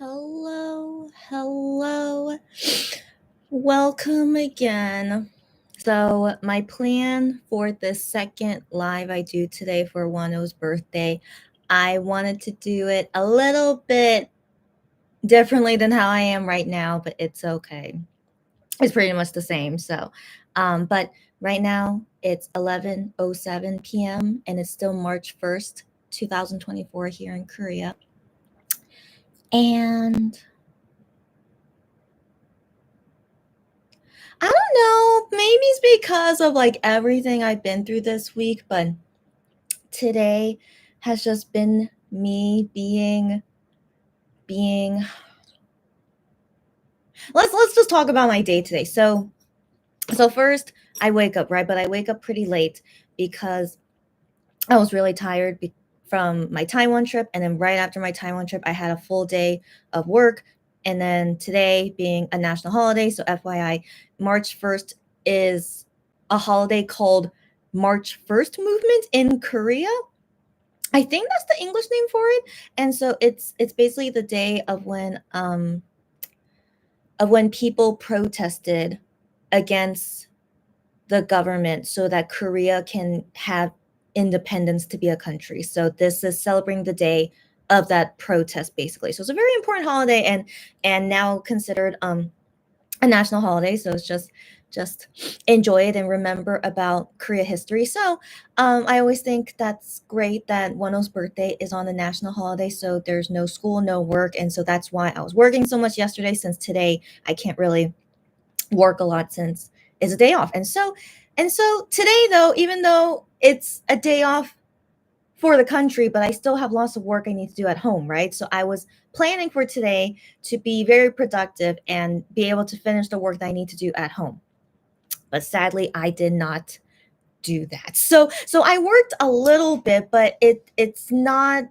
Hello, hello. Welcome again. So, my plan for the second live I do today for Wano's birthday, I wanted to do it a little bit differently than how I am right now, but it's okay. It's pretty much the same. But right now it's 11:07 p.m. and it's still March 1st, 2024 here in Korea. And I don't know. Maybe it's because of like everything I've been through this week, but today has just been me being let's just talk about my day today. So first I wake up, right? But I wake up pretty late because I was really tired from my Taiwan trip, and then right after my Taiwan trip I had a full day of work, and then today being a national holiday, so FYI, March 1st is a holiday called March 1st movement in Korea. I think that's the English name for it. And so it's basically the day of when people protested against the government so that Korea can have independence to be a country. So this is celebrating the day of that protest basically. So it's a very important holiday and now considered a national holiday. So it's just enjoy it and remember about Korea history. So I always think that's great that Wonho's birthday is on a national holiday. So there's no school, no work. And so that's why I was working so much yesterday, since today I can't really work a lot since it's a day off. And so today though, even though it's a day off for the country, but I still have lots of work I need to do at home, right? So I was planning for today to be very productive and be able to finish the work that I need to do at home. But sadly, I did not do that. So I worked a little bit, but it's not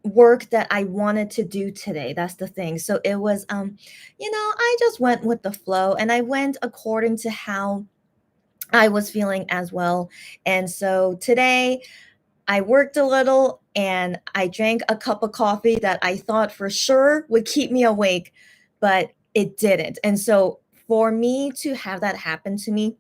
work that I wanted to do today. That's the thing. So it was I just went with the flow and I went according to how I was feeling as well. And so today I worked a little and I drank a cup of coffee that I thought for sure would keep me awake, but it didn't. And so for me to have that happen to me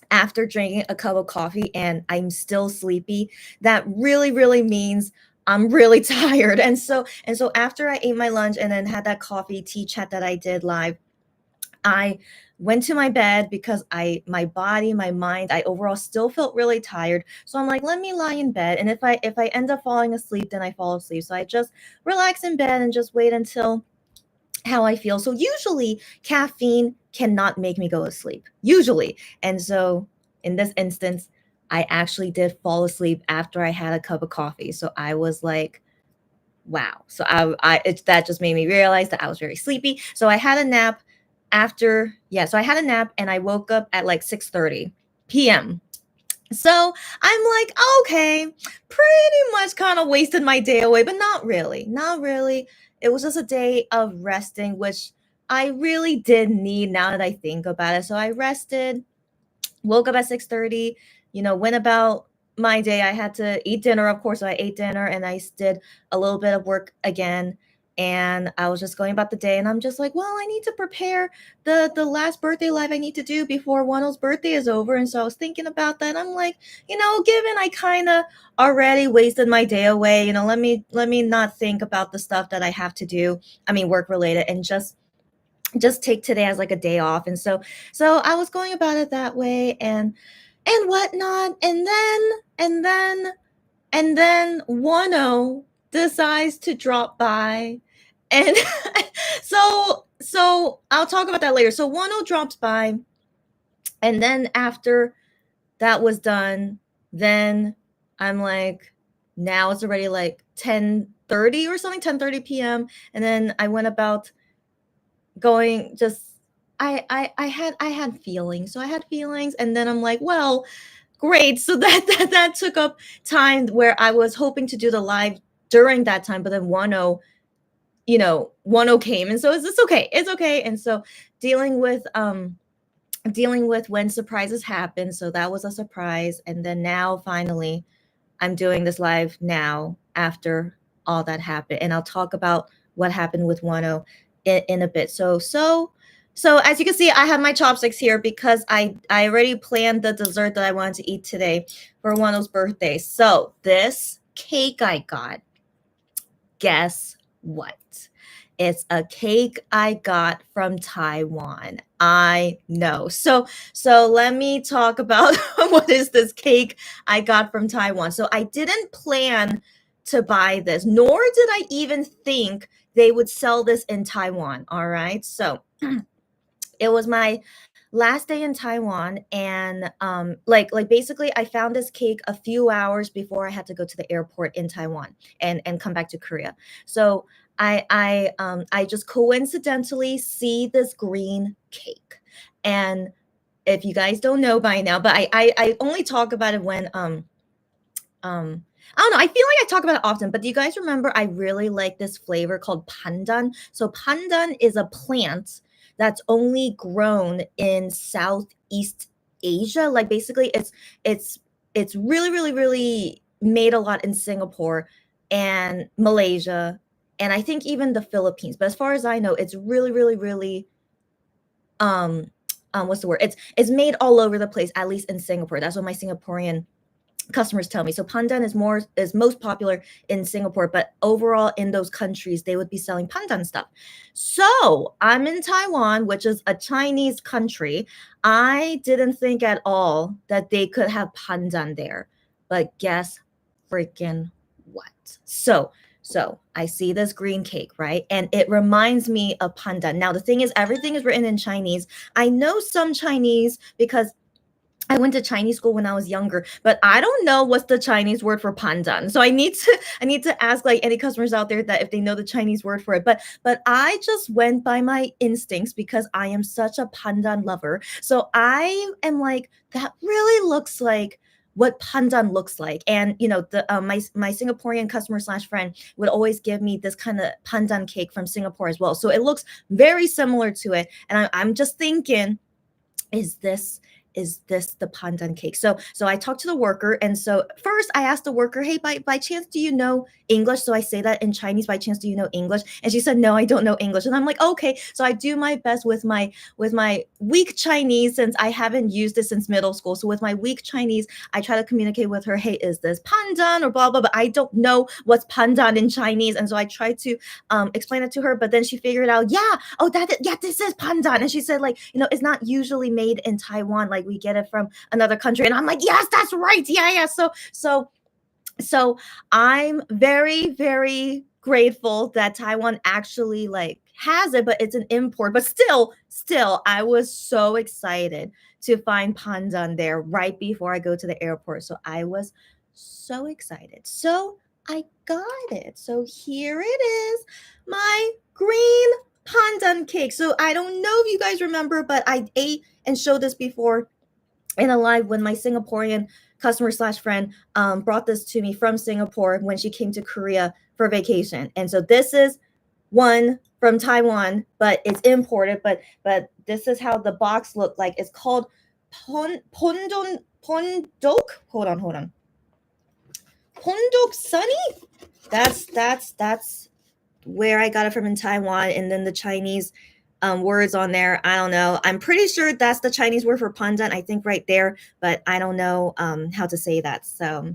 after drinking a cup of coffee and I'm still sleepy, that really, really means I'm really tired. And so after I ate my lunch and then had that coffee tea chat that I did live, I went to my bed because my body, my mind, I overall still felt really tired. So I'm like, let me lie in bed. And if I end up falling asleep, then I fall asleep. So I just relax in bed and just wait until how I feel. So usually caffeine cannot make me go to sleep. Usually. And so in this instance, I actually did fall asleep after I had a cup of coffee. So I was like, wow. So that just made me realize that I was very sleepy. So I had a nap so I had a nap and I woke up at like 6:30 p.m. So I'm like, okay, pretty much kind of wasted my day away, but not really. Not really. It was just a day of resting, which I really did need now that I think about it. So I rested, woke up at 6:30, went about my day. I had to eat dinner, of course. So I ate dinner and I did a little bit of work again. And I was just going about the day and I'm just like, well, I need to prepare the last birthday live I need to do before Wano's birthday is over. And so I was thinking about that. I'm like, given I kind of already wasted my day away, let me not think about the stuff that I have to do. I mean, work related, and just take today as like a day off. And so I was going about it that way and whatnot. And then Wano decides to drop by. And so I'll talk about that later. So Wano drops by, and then after that was done, then I'm like, now it's already like 10:30 or something, 10:30 p.m. And then I went about going just I had feelings. So I had feelings, and then I'm like, well, great. So that took up time where I was hoping to do the live during that time, but then Wano came, and so it's okay. It's okay. And so dealing with when surprises happen. So that was a surprise. And then now finally I'm doing this live now after all that happened, and I'll talk about what happened with Wano in a bit. So as you can see, I have my chopsticks here because I already planned the dessert that I wanted to eat today for Wano's birthday. So this cake I got, guess what? It's a cake I got from Taiwan. I know. So let me talk about what is this cake I got from Taiwan. So I didn't plan to buy this, nor did I even think they would sell this in Taiwan. All right. So it was my last day in Taiwan, and like basically I found this cake a few hours before I had to go to the airport in Taiwan and come back to Korea. So I just coincidentally see this green cake. And if you guys don't know by now, but I only talk about it when I don't know. I feel like I talk about it often, but do you guys remember I really like this flavor called pandan? So pandan is a plant that's only grown in Southeast Asia. Like basically it's it's really really made a lot in Singapore and Malaysia and I think even the Philippines. But as far as I know, it's really um what's the word? It's made all over the place, at least in Singapore. That's what my Singaporean customers tell me. So pandan is most popular in Singapore, but overall in those countries they would be selling pandan stuff. So I'm in Taiwan, which is a Chinese country. I didn't think at all that they could have pandan there, but guess freaking what? So I see this green cake, right? And it reminds me of pandan. Now the thing is, everything is written in Chinese. I know some Chinese because I went to Chinese school when I was younger, but I don't know what's the Chinese word for pandan. So I need to ask like any customers out there that if they know the Chinese word for it. But I just went by my instincts because I am such a pandan lover. So I am like, that really looks like what pandan looks like. And you know, the my Singaporean customer slash friend would always give me this kind of pandan cake from Singapore as well. So it looks very similar to it. And I'm just thinking, is this the pandan cake? So I talked to the worker, and so first I asked the worker, hey, by chance do you know English? So I say that in Chinese, by chance do you know English? And she said, no, I don't know English. And I'm like, okay. So I do my best with my weak Chinese, since I haven't used it since middle school. So with my weak Chinese, I try to communicate with her, hey, is this pandan or blah blah, but I don't know what's pandan in Chinese. And so I tried to explain it to her, but then she figured out, yeah, oh, yeah, this is pandan. And she said, like, you know, it's not usually made in Taiwan, like we get it from another country. And I'm like, yes, that's right. Yeah. So I'm very grateful that Taiwan actually like has it, but it's an import. But still, I was so excited to find pandan there right before I go to the airport. So I was so excited. So I got it. So here it is, my green pandan cake. So I don't know if you guys remember, but I ate and showed this before in a live when my Singaporean customer slash friend brought this to me from Singapore when she came to Korea for vacation. And so this is one from Taiwan, but it's imported. But this is how the box looked like. It's called Pondok. Hold on. Pondok Sunny. That's where I got it from in Taiwan, and then the Chinese words on there. I don't know. I'm pretty sure that's the Chinese word for pandan. I think right there, but I don't know how to say that. So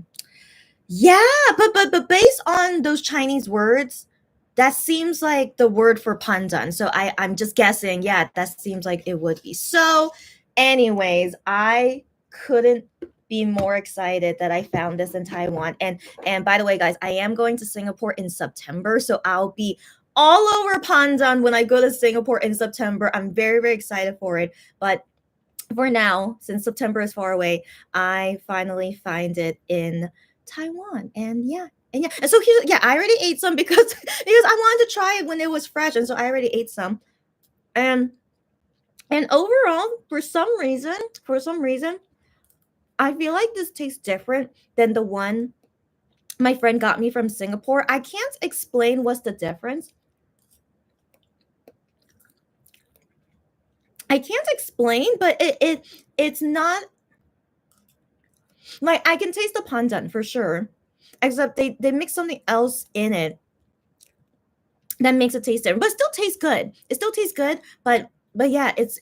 yeah, but based on those Chinese words, that seems like the word for pandan. So I'm just guessing. Yeah, that seems like it would be. So, anyways, I couldn't be more excited that I found this in Taiwan. And by the way, guys, I am going to Singapore in September, so I'll be all over pandan when I go to Singapore in September. I'm very excited for it. But for now, since September is far away, I finally find it in Taiwan. And so here, yeah, I already ate some because I wanted to try it when it was fresh, and so I already ate some. And overall, for some reason, I feel like this tastes different than the one my friend got me from Singapore. I can't explain what's the difference. I can't explain, but it's not like I can taste the pandan for sure. except they mix something else in it that makes it taste different, but it still tastes good. It still tastes good, but yeah, it's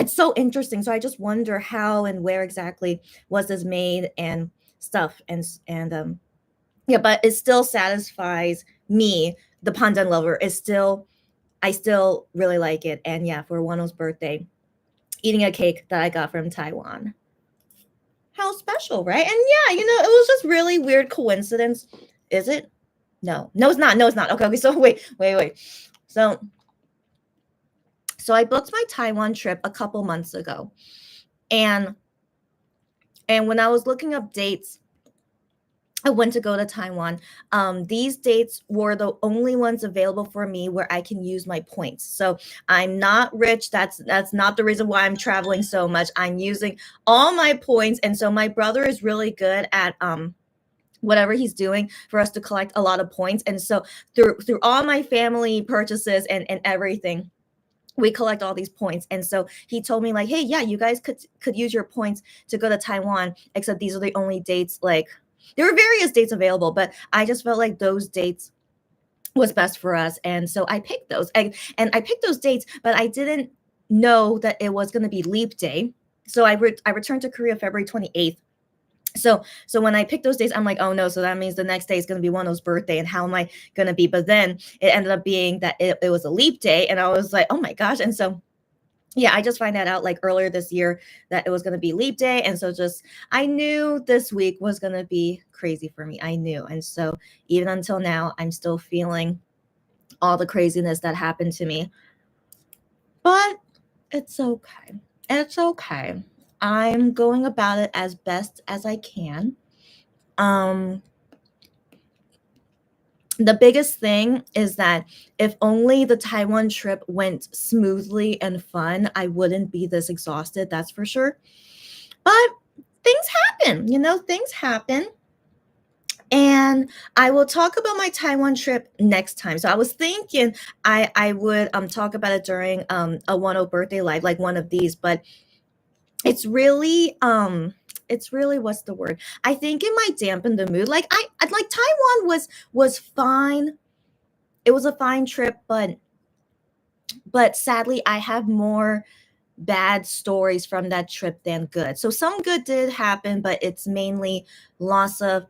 so interesting. So I just wonder how and where exactly was this made and stuff and yeah, but it still satisfies me, the pandan lover. Is still I still really like it. And yeah, for Wano's birthday, eating a cake that I got from Taiwan. How special, right? And yeah, it was just really weird coincidence. Is it? No. No, it's not. No, it's not. Okay, okay. So wait. So I booked my Taiwan trip a couple months ago. And when I was looking up dates, I went to go to Taiwan. These dates were the only ones available for me where I can use my points. So I'm not rich. That's not the reason why I'm traveling so much. I'm using all my points, and so my brother is really good at whatever he's doing for us to collect a lot of points. And so through all my family purchases and everything, we collect all these points. And so he told me like, hey, yeah, you guys could use your points to go to Taiwan, except these are the only dates. Like, there were various dates available, but I just felt like those dates was best for us. And so I picked those. And I picked those dates, but I didn't know that it was going to be leap day. So I returned to Korea February 28th. So when I picked those days, I'm like, oh no, so that means the next day is going to be Wonho's birthday, and how am I going to be? But then it ended up being that it was a leap day, and I was like, oh my gosh. And so yeah, I just find that out like earlier this year that it was going to be leap day. And so just I knew this week was going to be crazy for me. I knew. And so even until now, I'm still feeling all the craziness that happened to me. But it's okay. It's okay. I'm going about it as best as I can. Um the biggest thing is that if only the Taiwan trip went smoothly and fun, I wouldn't be this exhausted, that's for sure. But things happen, things happen. And I will talk about my Taiwan trip next time. So I was thinking I would talk about it during a 10 birthday live, like one of these, but it's really what's the word? I think it might dampen the mood. Like I like Taiwan was fine. It was a fine trip, but sadly I have more bad stories from that trip than good. So some good did happen, but it's mainly lots of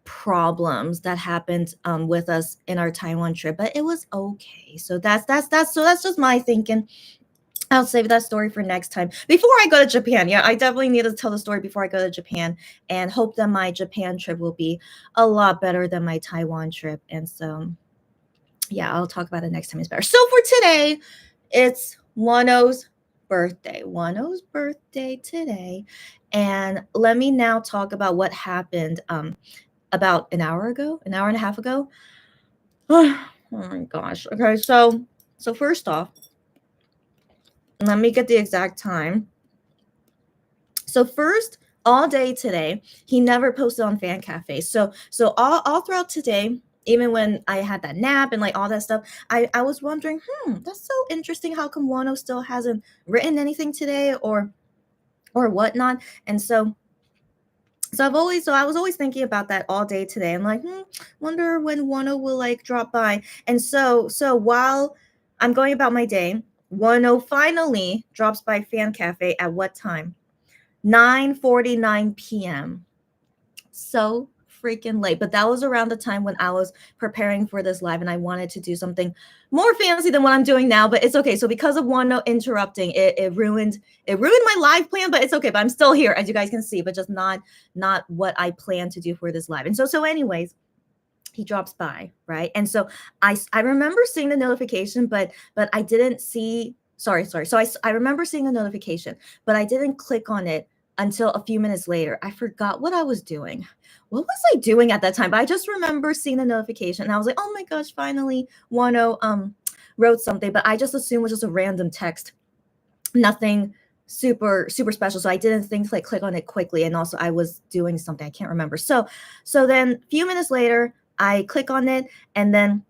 problems that happened with us in our Taiwan trip. But it was okay. So that's just my thinking. I'll save that story for next time. Before I go to Japan, yeah, I definitely need to tell the story before I go to Japan, and hope that my Japan trip will be a lot better than my Taiwan trip. And so, yeah, I'll talk about it next time it's better. So for today, it's Wano's birthday. Wano's birthday today. And let me now talk about what happened about an hour and a half ago. Oh my gosh. Okay, so first off, let me get the exact time. So first, all day today, he never posted on Fan Cafe. So all throughout today, even when I had that nap and like all that stuff, I was wondering, that's so interesting. How come Wano still hasn't written anything today or whatnot? And so I was always thinking about that all day today. I'm like, wonder when Wano will like drop by. And so while I'm going about my day, Wano finally drops by Fan Cafe at what time? 9:49 p.m. So freaking late. But that was around the time when I was preparing for this live and I wanted to do something more fancy than what I'm doing now. But it's okay. So because of one interrupting, it ruined my live plan, but it's okay. But I'm still here, as you guys can see, but just not what I planned to do for this live. And so anyways, he drops by, right? And so I remember seeing the notification, but I didn't see. Sorry. So I remember seeing the notification, but I didn't click on it until a few minutes later. I forgot what I was doing. What was I doing at that time? But I just remember seeing the notification, and I was like, "Oh my gosh, finally, Wano wrote something." But I just assumed it was just a random text, nothing super special. So I didn't think to like click on it quickly, and also I was doing something I can't remember. So then a few minutes later, I click on it, and then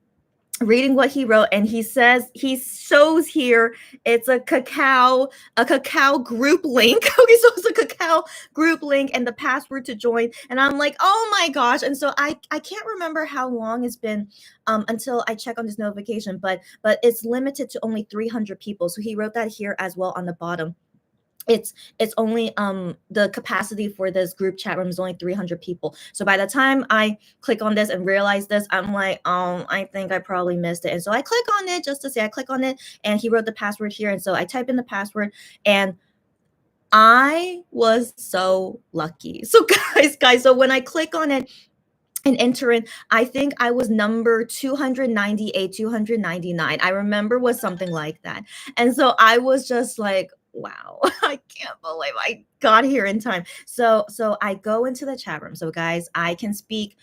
reading what he wrote, and he shows here it's a cacao group link. Okay, so it's a cacao group link and the password to join, and I'm like, oh my gosh. And so I can't remember how long it's been until I check on this notification, but it's limited to only 300 people. So he wrote that here as well on the bottom. It's only the capacity for this group chat room is only 300 people. So by the time I click on this and realize this, I'm like, I think I probably missed it. And so I click on it just to say I click on it, and he wrote the password here, and so I type in the password, and I was so lucky. So guys, so when I click on it and enter in, I think I was number 298, 299. I remember was something like that. And so I was just like, wow, I can't believe I got here in time. So I go into the chat room. So guys, I can speak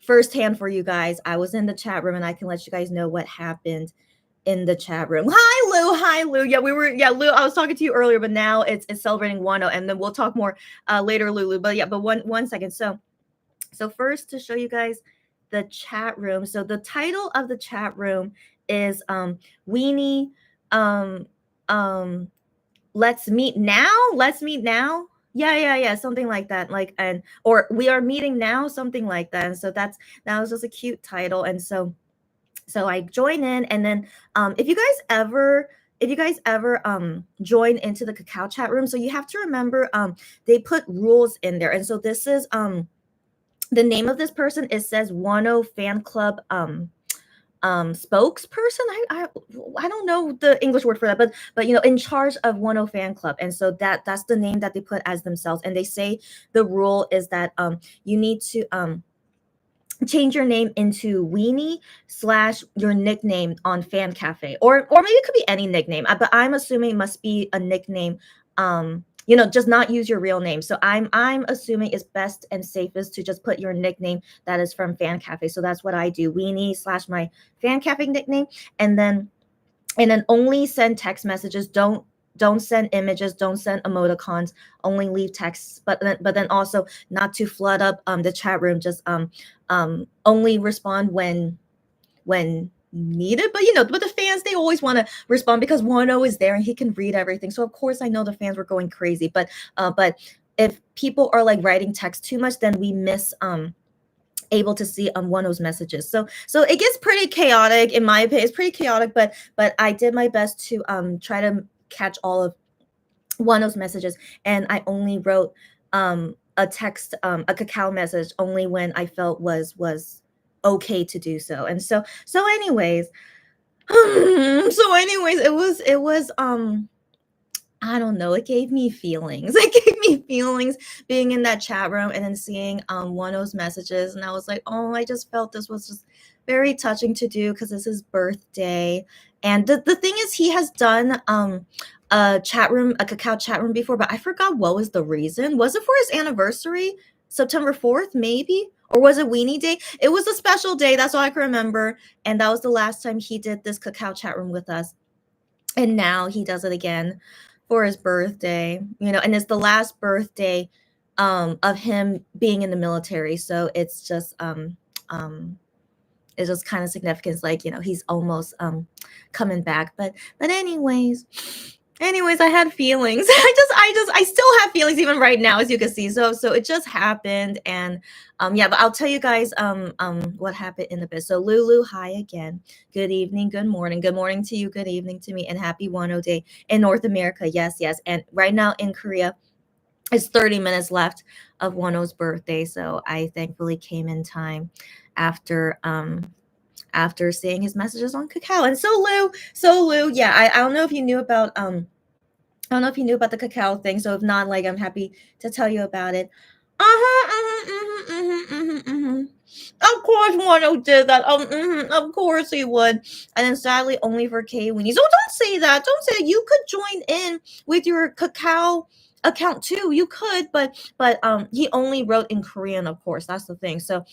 firsthand for you guys. I was in the chat room and I can let you guys know what happened in the chat room. Hi Lou, hi Lou. Yeah, Lou, I was talking to you earlier, but now it's celebrating Wonho, and then we'll talk more later, Lulu. But yeah, but one second. So first, to show you guys the chat room. So the title of the chat room is Weenie let's meet now. Let's meet now. Yeah, something like that. Like, and or we are meeting now, something like that. And so that was just a cute title. And so I join in, and then if you guys ever join into the cacao chat room, so you have to remember they put rules in there. And so this is the name of this person, it says Wonho fan club spokesperson. I don't know the English word for that, but in charge of Wonho fan club. And so that's the name that they put as themselves. And they say the rule is that you need to change your name into Weenie / your nickname on Fan Cafe, or maybe it could be any nickname, but I'm assuming it must be a nickname. Just not use your real name. So I'm assuming it's best and safest to just put your nickname that is from Fan Cafe. So that's what I do, Weenie / my Fan Cafe nickname, and then only send text messages. Don't send images, don't send emoticons, only leave texts. But then also not to flood up the chat room, just only respond when needed. But the fans, they always want to respond because Wano is there and he can read everything. So of course I know the fans were going crazy, but if people are like writing text too much, then we miss able to see Wano's messages. So it gets pretty chaotic, in my opinion. It's pretty chaotic, but I did my best to try to catch all of Wano's messages, and I only wrote a text, a cacao message, only when I felt was okay to do so. And so anyways, it was I don't know, it gave me feelings. It gave me feelings being in that chat room and then seeing Wano's messages, and I was like, oh, I just felt this was just very touching to do because it's his birthday. And the thing is, he has done a cacao chat room before, but I forgot what was the reason. Was it for his anniversary, September 4th, maybe? Or was it Weenie Day? It was a special day, that's all I can remember. And that was the last time he did this cacao chat room with us. And now he does it again for his birthday, and it's the last birthday of him being in the military. So it's just kind of significant. It's like, he's almost coming back. But anyways, I had feelings. I still have feelings even right now, as you can see. So it just happened. And but I'll tell you guys what happened in a bit. So Lulu, hi again. Good evening, good morning to you, good evening to me, and happy Wano Day in North America. Yes. And right now in Korea, it's 30 minutes left of Wano's birthday. So I thankfully came in time after seeing his messages on Kakao. And so Lou, yeah, I don't know if you knew about the cacao thing. So if not, like, I'm happy to tell you about it. Of course, Wano did that. Of course he would. And then sadly, only for K-Weenies. Oh, don't say that. Don't say that. You could join in with your cacao account too. You could, but he only wrote in Korean, of course. That's the thing. So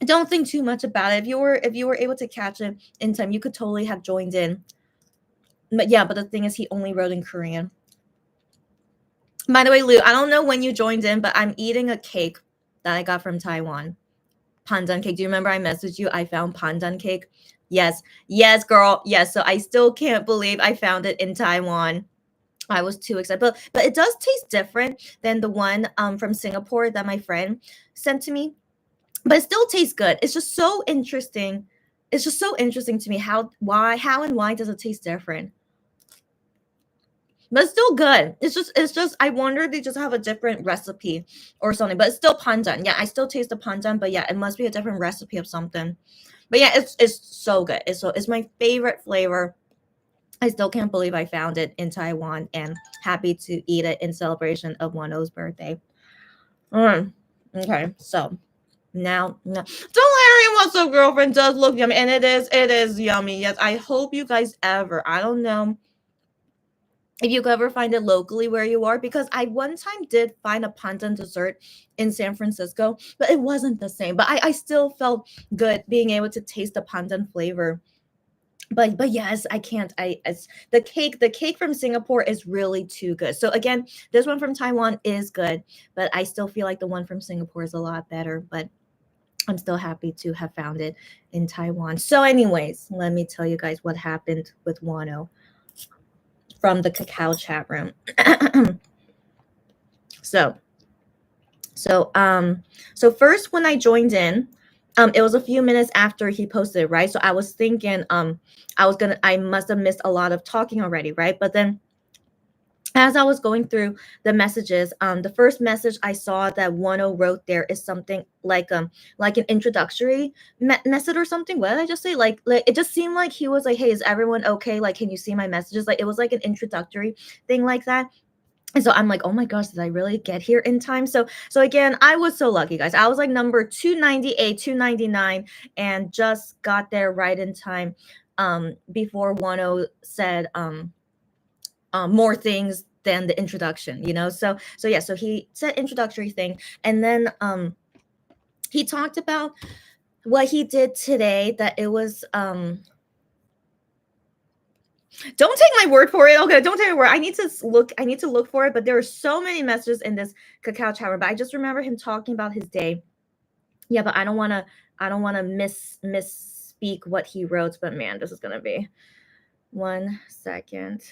don't think too much about it. If you were able to catch it in time, you could totally have joined in. But yeah, but the thing is, he only wrote in Korean. By the way, Lou, I don't know when you joined in, but I'm eating a cake that I got from Taiwan. pandan cake. Do you remember I messaged you? I found pandan cake. Yes, yes, girl. Yes. So I still can't believe I found it in Taiwan. I was too excited, but it does taste different than the one from Singapore that my friend sent to me. But it still tastes good. It's just so interesting. It's just so interesting to me how and why does it taste different? But it's still good. It's just I wonder if they just have a different recipe or something. But it's still pandan. Yeah, I still taste the pandan, but yeah, it must be a different recipe of something. But yeah, it's so good. It's my favorite flavor. I still can't believe I found it in Taiwan and happy to eat it in celebration of Wonho's birthday. Mm, okay, so now, delirium what's up, girlfriend does look yummy, and it is yummy. Yes, I hope you guys ever. I don't know if you could ever find it locally where you are, because I one time did find a pandan dessert in San Francisco, but it wasn't the same. But I still felt good being able to taste the pandan flavor. But yes, I can't. I as the cake from Singapore is really too good. So again, this one from Taiwan is good, but I still feel like the one from Singapore is a lot better. But I'm still happy to have found it in Taiwan. So, anyways, let me tell you guys what happened with Wano from the cacao chat room. so so first when I joined in, it was a few minutes after he posted it, right? So I was thinking, I must have missed a lot of talking already, right? But then as I was going through the messages, the first message I saw that Wano wrote there is something like an introductory message or something. What did I just say? Like it just seemed like he was like, "Hey, is everyone okay? Like, can you see my messages?" Like it was like an introductory thing like that. And so I'm like, oh my gosh, did I really get here in time? So again, I was so lucky, guys. I was like number 298, 299, and just got there right in time before Wano said more things than the introduction, so yeah, so he said introductory thing, and then he talked about what he did today, that it was don't take my word for it. Okay, don't take my word. I need to look for it, but there are so many messages in this cacao tower, but I just remember him talking about his day. Yeah, but I don't want to misspeak what he wrote, but man, this is gonna be 1 second.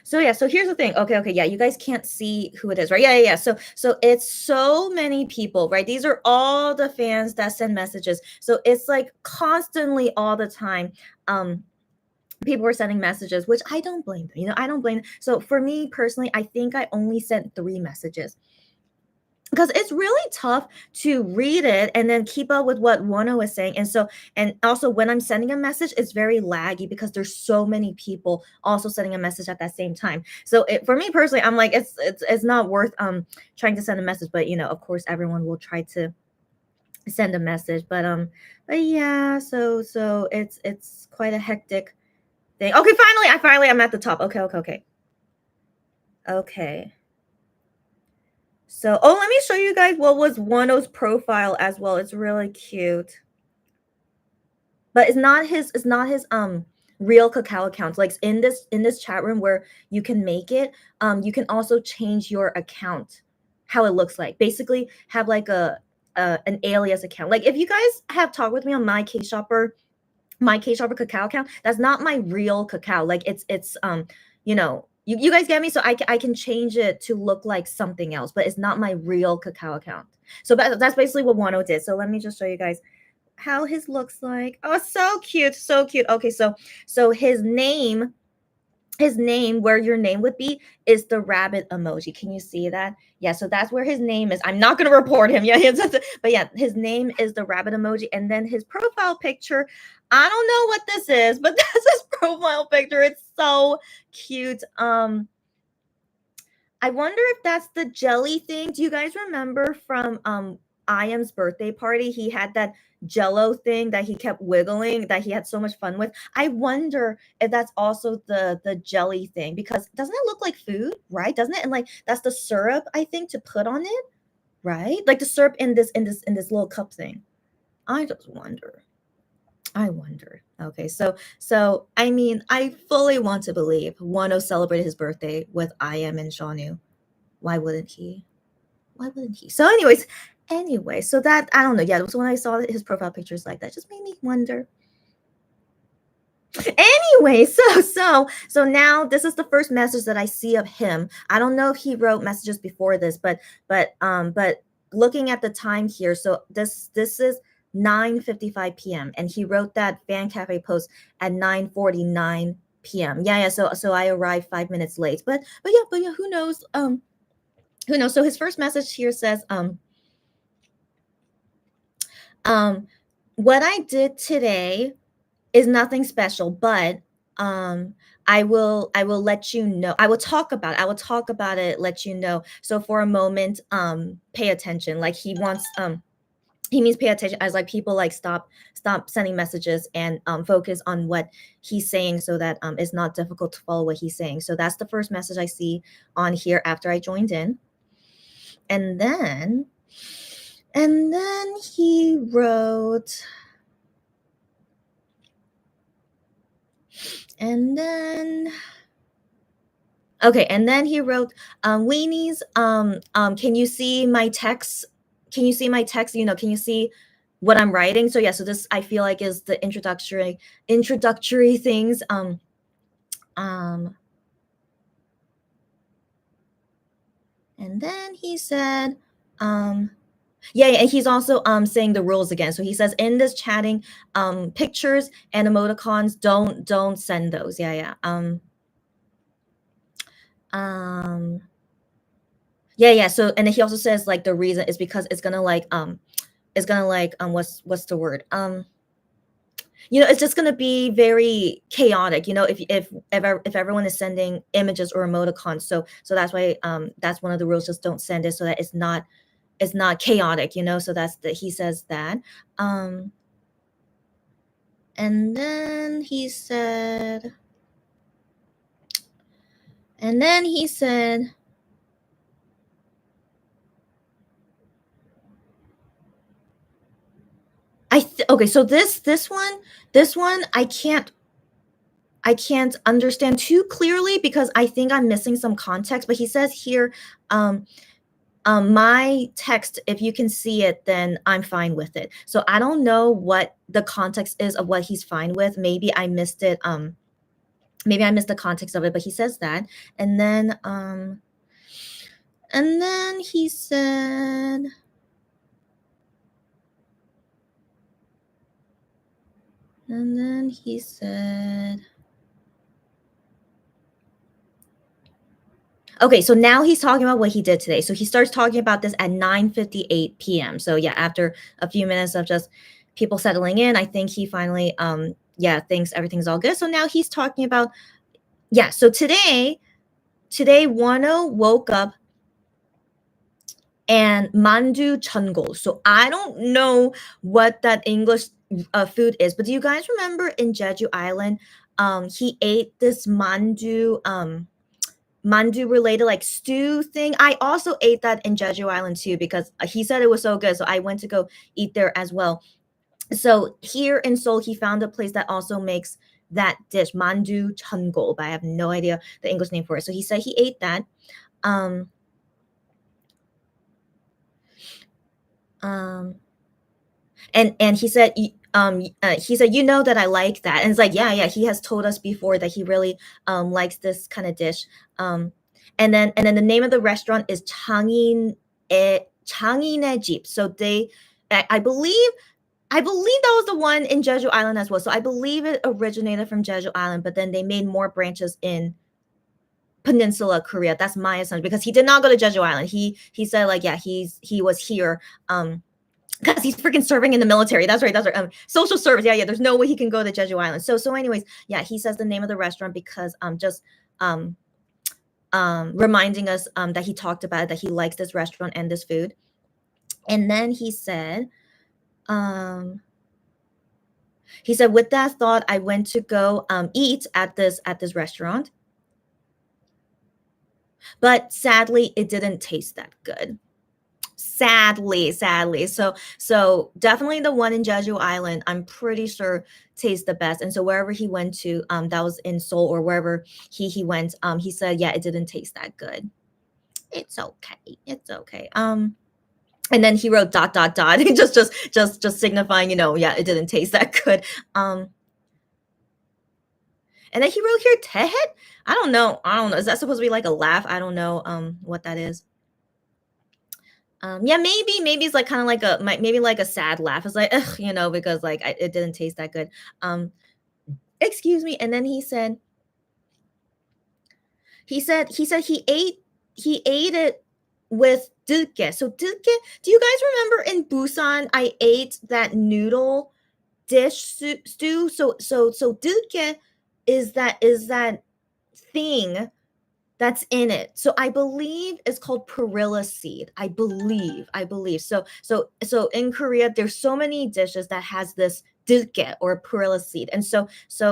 So yeah, so here's the thing. Okay, yeah, you guys can't see who it is, right? Yeah. So it's so many people, right? These are all the fans that send messages. So it's like constantly all the time. People were sending messages, which I don't blame them. I don't blame them. So for me personally, I think I only sent 3 messages, because it's really tough to read it and then keep up with what Wano is saying. And also when I'm sending a message, it's very laggy because there's so many people also sending a message at that same time. So for me personally, I'm like, it's not worth trying to send a message. But of course, everyone will try to send a message. But yeah, so it's quite a hectic thing. Okay, finally I'm at the top. Okay. So, let me show you guys what was Wano's profile as well. It's really cute. But it's not his real cacao account. Like in this chat room where you can make it, you can also change your account, how it looks like. Basically have like an alias account. Like if you guys have talked with me on my K Shopper cacao account, that's not my real cacao. Like it's you guys get me. So I can change it to look like something else, but it's not my real cacao account. So that's basically what Wano did. So let me just show you guys how his looks like. Oh, so cute, so cute. Okay, so his name, where your name would be, is the rabbit emoji. Can you see that? Yeah, so that's where his name is. I'm not going to report him. Yeah, but yeah, his name is the rabbit emoji. And then his profile picture, I don't know what this is, but that's his profile picture. It's so cute. I wonder if that's the jelly thing. Do you guys remember from Iam's birthday party? He had that jello thing that he kept wiggling, that he had so much fun with. I wonder if that's also the jelly thing, because doesn't it look like food, right? Doesn't it? And like that's the syrup, I think, to put on it, right? Like the syrup in this little cup thing. I just wonder. I wonder. Okay, so I mean, I fully want to believe Wano celebrated his birthday with I am and Shanu. Why wouldn't he? Why wouldn't he? So, anyways, Anyway, so that I don't know. Yeah, it was when I saw his profile pictures like that, just made me wonder. Anyway, so now this is the first message that I see of him. I don't know if he wrote messages before this, but looking at the time here, so this is 9:55 p.m. and he wrote that fan cafe post at 9:49 p.m. Yeah, yeah. So I arrived 5 minutes late, but yeah, who knows? Who knows? So his first message here says, um, what I did today is nothing special, but um I will let you know. I will talk about it, let you know. So for a moment, pay attention. Like he means pay attention as like people like stop sending messages and focus on what he's saying so that it's not difficult to follow what he's saying. So that's the first message I see on here after I joined in. And then he wrote and then Okay, and then he wrote, "Weenies, can you see my text? Can you see my text? Can you see what I'm writing?" So yeah, so this I feel like is the introductory things. Um, and then he said, um, yeah, yeah, and he's also saying the rules again. So he says in this chatting, pictures and emoticons, don't send those. Yeah, yeah. Um, yeah, yeah. So and then he also says like the reason is because it's gonna like what's the word it's just gonna be very chaotic if everyone is sending images or emoticons. So that's why that's one of the rules, just don't send it so that it's not chaotic. So that's that he says that. um and then he said and then he said okay, so this one I can't understand too clearly because I think I'm missing some context. But he says here, um, my text, if you can see it, then I'm fine with it. So I don't know what the context is of what he's fine with. Maybe I missed it. Maybe I missed the context of it, but he says that. And then he said, and then he said, okay, so now he's talking about what he did today. So he starts talking about this at 9:58 p.m. So yeah, after a few minutes of just people settling in, I think he finally yeah, thinks everything's all good. So now he's talking about yeah, so today Wano woke up and mandu chungol. So I don't know what that English food is, but do you guys remember in Jeju Island, he ate this mandu related like stew thing. I also ate that in Jeju Island too because he said it was so good. So I went to go eat there as well. So here in Seoul, he found a place that also makes that dish, mandu chungol, but I have no idea the English name for it. So he said he ate that. Um, um, and he said that I like that, and it's like yeah, yeah, he has told us before that he really likes this kind of dish. um and then the name of the restaurant is Changine Jeep. So I believe that was the one in Jeju Island as well. So I believe it originated from Jeju Island, but then they made more branches in Peninsula Korea. That's my assumption because he did not go to Jeju Island. He said like yeah, he was here because he's freaking serving in the military. That's right. That's right. Social service. Yeah, yeah. There's no way he can go to Jeju Island. So, anyways, yeah, he says the name of the restaurant because just um reminding us that he talked about it, that he likes this restaurant and this food. And then um he said with that thought, I went to go eat at this restaurant, but sadly, it didn't taste that good. Sadly. So definitely the one in Jeju Island, I'm pretty sure tastes the best. And so wherever he went to, that was in Seoul or wherever he went, he said, yeah, it didn't taste that good. It's okay. It's okay. And then he wrote dot dot dot, just signifying, yeah, it didn't taste that good. Um, and then he wrote here tehet. I don't know. Is that supposed to be like a laugh? I don't know what that is. Yeah, maybe it's like kind of like maybe like a sad laugh. It's like ugh, because like it didn't taste that good. Um, excuse me. And then he said he ate it with dulke. So dulke, do you guys remember in Busan I ate that noodle stew? So dulke is that thing that's in it. So I believe it's called perilla seed. I believe. So in Korea, there's so many dishes that has this dulke or perilla seed. And so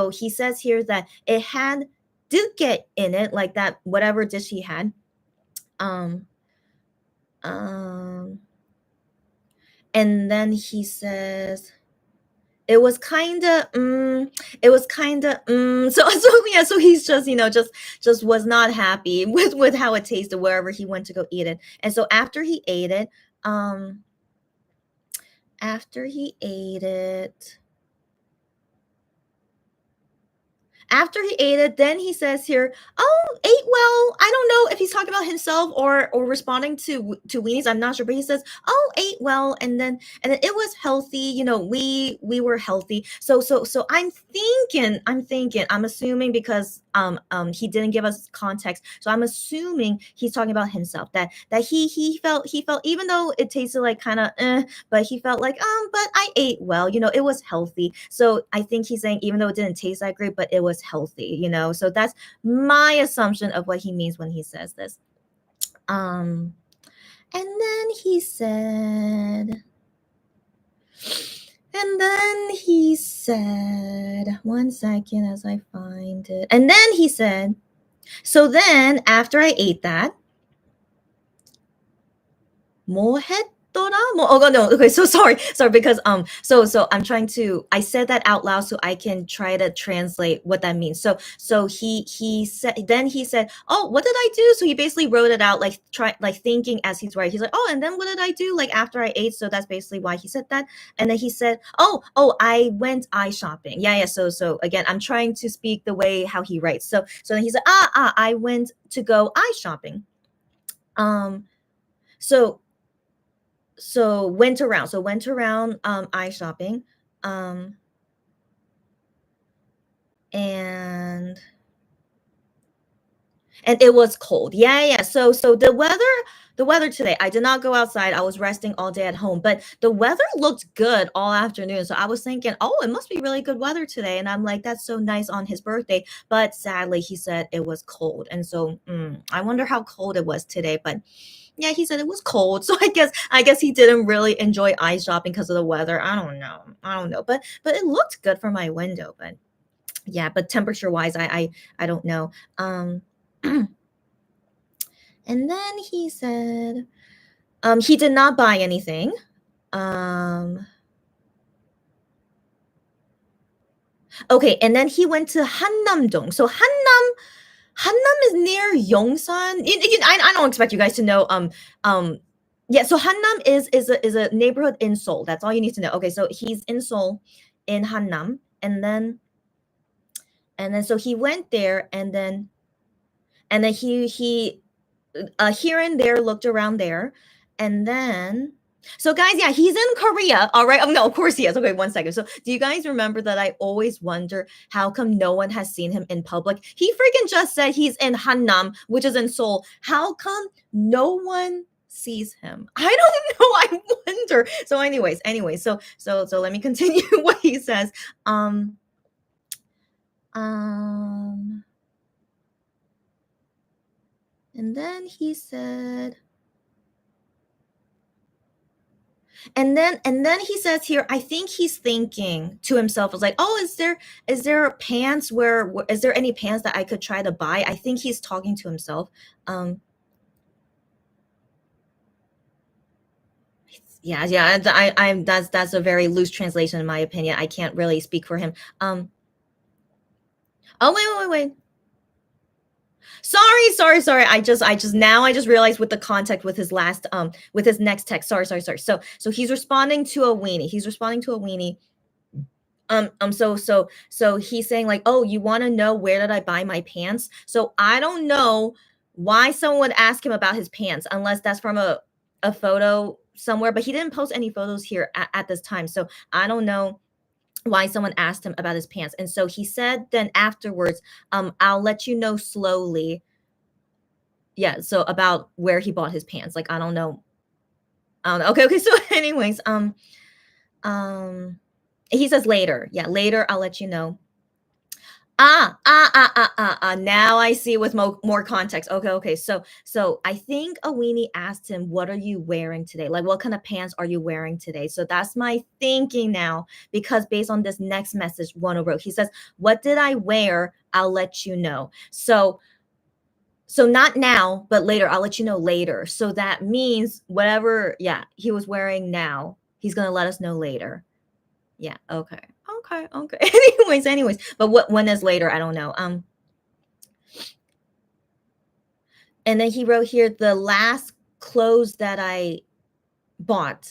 he says here that it had dulke in it, like that whatever dish he had. Um um and then he says it was kind of yeah, so he's just just was not happy with how it tasted wherever he went to go eat it. And so um after he ate it then he says here, "Oh, ate well." I don't know if he's talking about himself or responding to Weenies. I'm not sure, but he says, "Oh, ate well," and then it was healthy. We were healthy. So I'm assuming because he didn't give us context, so I'm assuming he's talking about himself, that he felt, even though it tasted like kind of but he felt like, but I ate well, it was healthy. So I think he's saying even though it didn't taste that great, but it was healthy. So that's my assumption of what he means when he says this. um and then he said one second as I find it. And then he said, so then after I ate that, 뭐 했더라? Oh no, okay, so sorry, because so I said that out loud so I can try to translate what that means. So he said, "Oh, what did I do?" So he basically wrote it out, like thinking as he's writing. He's like, "Oh, and then what did I do like after I ate?" So that's basically why he said that. And then he said, "Oh, I went eye shopping." Yeah. So again, I'm trying to speak the way how he writes. So then he said, I went to go eye shopping. Um so went around eye shopping. um and it was cold. Yeah. So the weather today, I did not go outside. I was resting all day at home, but the weather looked good all afternoon. So I was thinking, oh, it must be really good weather today. And I'm like, that's so nice on his birthday. But sadly, he said it was cold. And so I wonder how cold it was today. But yeah, he said it was cold. So I guess he didn't really enjoy ice shopping because of the weather. I don't know. But it looked good from my window. But yeah, but temperature wise, I don't know. And then he said he did not buy anything. Um okay, and then he went to Hannam-dong. So Hannam is near Yongsan. I don't expect you guys to know. Yeah. So Hannam is a neighborhood in Seoul. That's all you need to know. Okay, so he's in Seoul, in Hannam, and then so he went there, and then he here and there looked around there, and then. So guys, yeah, he's in Korea. All right. Oh no, of course he is. Okay, one second. So do you guys remember that I always wonder how come no one has seen him in public? He freaking just said he's in Hannam, which is in Seoul. How come no one sees him? I don't know. I wonder. So anyways, so let me continue what he says. Um um and then he said and then he says here, I think he's thinking to himself, is like, oh, is there pants is there any pants that I could try to buy? I think he's talking to himself. um yeah, I'm that's a very loose translation in my opinion. I can't really speak for him. Oh, wait. Sorry. I just realized with the context with his last with his next text. Sorry. So he's responding to a weenie. He's responding to a weenie. So he's saying like, "Oh, you want to know where did I buy my pants?" So I don't know why someone would ask him about his pants unless that's from a photo somewhere, but he didn't post any photos here at this time. So I don't know why someone asked him about his pants. And so he said then afterwards, I'll let you know slowly. Yeah, so about where he bought his pants. Like I don't know. I don't know. Okay. So anyways, um he says later. Yeah, later I'll let you know. Now I see with more context. Okay. So I think a weenie asked him, "What are you wearing today? Like, what kind of pants are you wearing today?" So that's my thinking now, because based on this next message, Wonho wrote, he says, "What did I wear? I'll let you know." So not now, but later. I'll let you know later. So that means whatever, yeah, he was wearing now, he's gonna let us know later. Yeah. Okay. Anyways. But what when is later? I don't know. And then he wrote here the last clothes that I bought.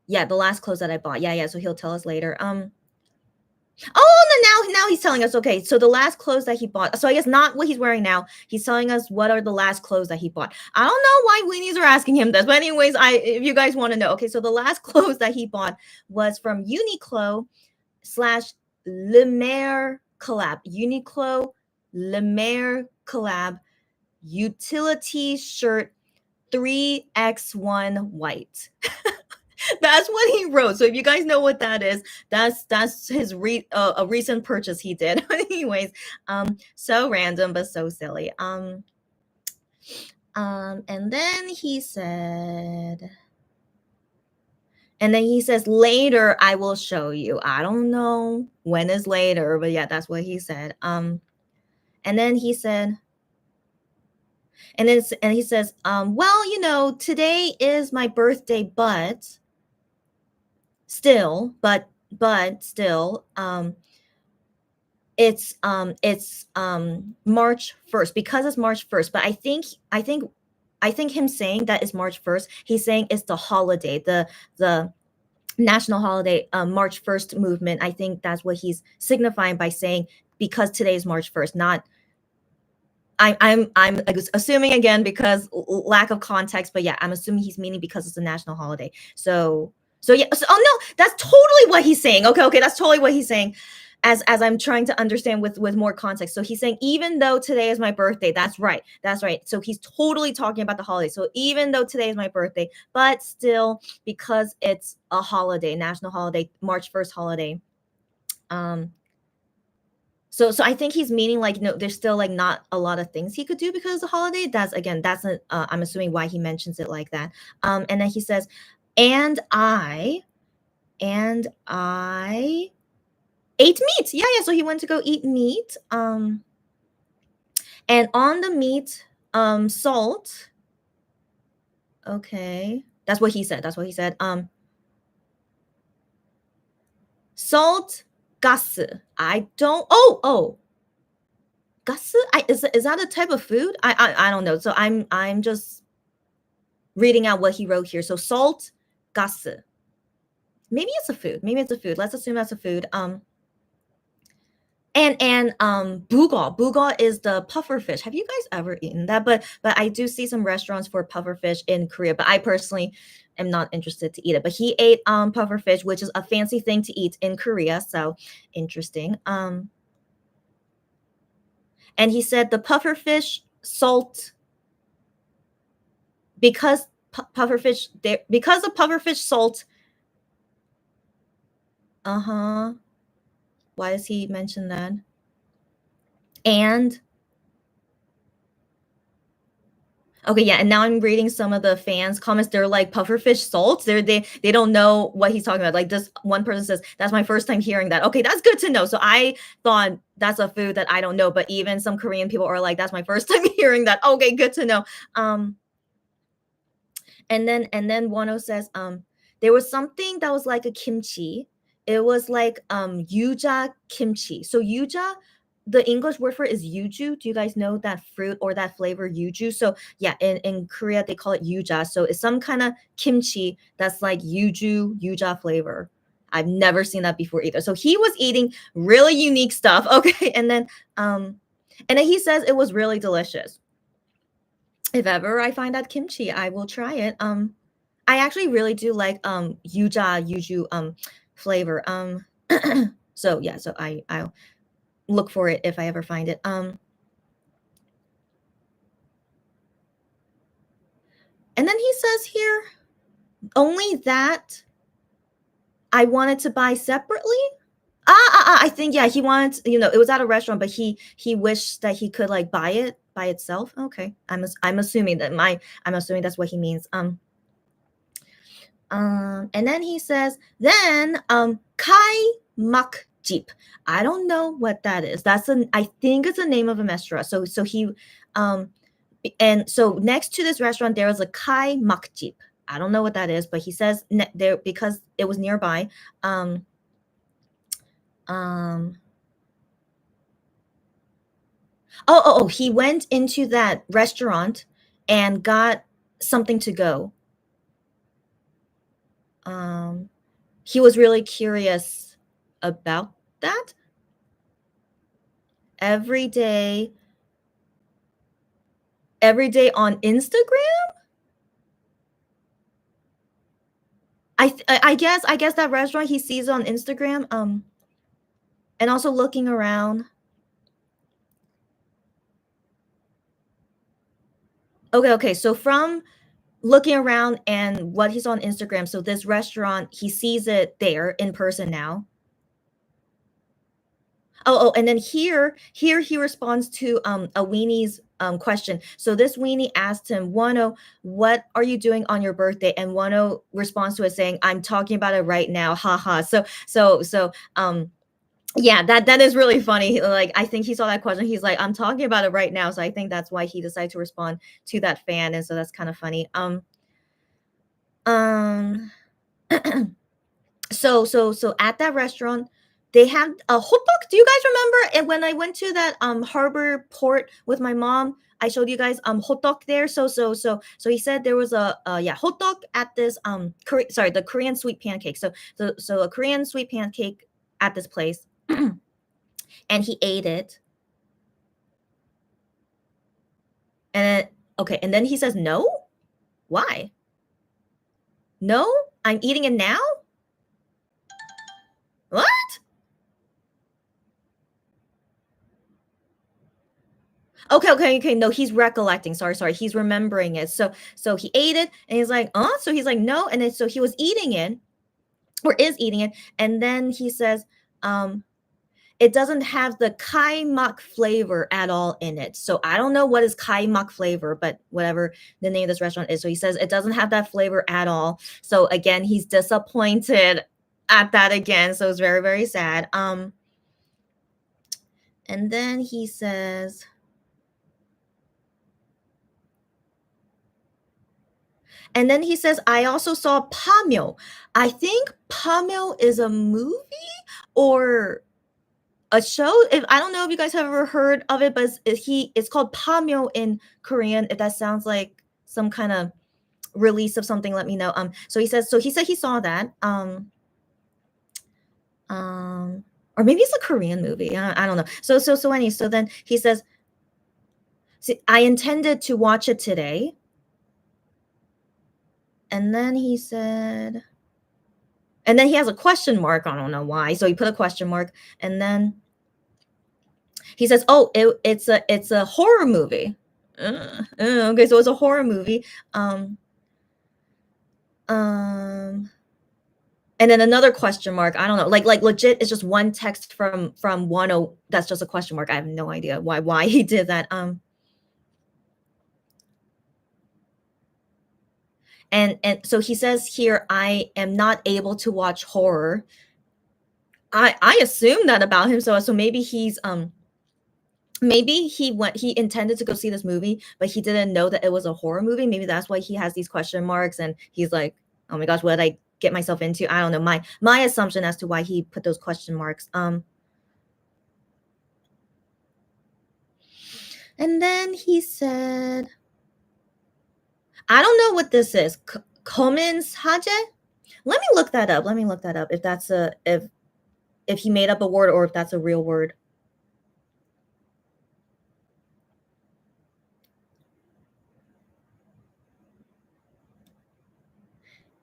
Yeah, the last clothes that I bought. Yeah. So he'll tell us later. Oh, no, now he's telling us. Okay, so the last clothes that he bought. So I guess not what he's wearing now. He's telling us what are the last clothes that he bought. I don't know why weenies are asking him this, but anyways, if you guys want to know, okay, so the last clothes that he bought was from Uniqlo slash Le Maire collab. Uniqlo Le Maire collab utility shirt 3x1 white. That's what he wrote. So if you guys know what that is, that's his a recent purchase he did. Anyways, so random but so silly. And then he said, later I will show you. I don't know when is later, but yeah, that's what he said. And then he said, and he says, well, today is my birthday, but still, it's March 1st, because it's March 1st. But I think him saying that it's March 1st, he's saying it's the holiday, the national holiday, March 1st movement. I think that's what he's signifying by saying because today is March 1st, not I'm assuming again because lack of context, but yeah, I'm assuming he's meaning because it's a national holiday. So yeah. Oh no, that's totally what he's saying. Okay, that's totally what he's saying. As I'm trying to understand with more context. So he's saying even though today is my birthday, that's right. So he's totally talking about the holiday. So even though today is my birthday, but still because it's a holiday, national holiday, March 1st holiday. So I think he's meaning like there's still like not a lot of things he could do because of the holiday. I'm assuming why he mentions it like that. And then he says, and I ate meat. Yeah. So he went to go eat meat. And on the meat, salt. Okay, that's what he said. Salt, gas. I don't. Oh. Gas? Is that a type of food? I don't know. So I'm just reading out what he wrote here. So salt, gas. Maybe it's a food. Let's assume that's a food. And bugal is the puffer fish. Have you guys ever eaten that? But I do see some restaurants for puffer fish in Korea, but I personally am not interested to eat it. But he ate puffer fish, which is a fancy thing to eat in Korea. So interesting. And he said the puffer fish salt, because because of pufferfish salt. Why does he mention that? And okay, yeah, and now I'm reading some of the fans comments. They're like pufferfish salts. They don't know what he's talking about. Like this one person says, "That's my first time hearing that." Okay, that's good to know. So I thought that's a food that I don't know, but even some Korean people are like, "That's my first time hearing that." Okay, good to know. And then Wano says, there was something that was like a kimchi. It was like yuja kimchi. So yuja, the English word for it is yuju. Do you guys know that fruit or that flavor yuju? So yeah, in Korea they call it yuja. So it's some kind of kimchi that's like yuja flavor. I've never seen that before either. So he was eating really unique stuff. Okay, um and then he says it was really delicious. If ever I find that kimchi, I will try it. I actually really do like yuju flavor. So yeah, so I'll look for it if I ever find it. And then he says here only that I wanted to buy separately. I think yeah, he wanted, it was at a restaurant, but he wished that he could like buy it by itself. Okay, I'm assuming that my I'm assuming that's what he means. And then he says, then Kai Mak Jeep. I don't know what that is. I think it's the name of a restaurant. So he um and so next to this restaurant there was a Kai Mak Jeep. I don't know what that is, but he says there because it was nearby. Um um he went into that restaurant and got something to go. Um he was really curious about that. Every day on Instagram? I guess that restaurant he sees on Instagram, and also looking around. Okay, so from looking around and what he's on Instagram, so this restaurant, he sees it there in person now. And then here he responds to a weenie's question. So this weenie asked him, Wano, what are you doing on your birthday? And Wano responds to it saying, I'm talking about it right now. Haha. So yeah, that is really funny. Like I think he saw that question. He's like, I'm talking about it right now. So I think that's why he decided to respond to that fan. And so that's kind of funny. Um so at that restaurant they had a hot dog. Do you guys remember? And when I went to that harbor port with my mom, I showed you guys hot dog there. So he said there was a yeah, hot dog at this the Korean sweet pancake. So a Korean sweet pancake at this place. And he ate it. And then okay, and then he says no. Why? No, I'm eating it now. What? Okay. No, he's recollecting. Sorry. He's remembering it. So he ate it and he's like, so he's like, no. And then so he was eating it or is eating it. And then he says, it doesn't have the kai mak flavor at all in it. So I don't know what is kai mak flavor, but whatever the name of this restaurant is. So he says it doesn't have that flavor at all. So again, he's disappointed at that again. So it's very, very sad. And then he says, I also saw Pamyo. I think Pamyo is a movie or a show. If I don't know if you guys have ever heard of it, but it's called Pamyo in Korean. If that sounds like some kind of release of something, let me know. So he said he saw that. Or maybe it's a Korean movie. I don't know. So then he says, see, I intended to watch it today. And then he said, and then he has a question mark. I don't know why. So he put a question mark, and then he says, "Oh, it's a horror movie." Okay, so it's a horror movie. And then another question mark. I don't know. Like legit, it's just one text from Wonho. That's just a question mark. I have no idea why he did that. And so he says here, I am not able to watch horror. I assume that about him. So maybe he intended to go see this movie, but he didn't know that it was a horror movie. Maybe that's why he has these question marks and he's like, oh my gosh, what did I get myself into? I don't know. My assumption as to why he put those question marks. And then he said, I don't know what this is. Komen's Haje? Let me look that up. Let me look that up if that's a if he made up a word or if that's a real word.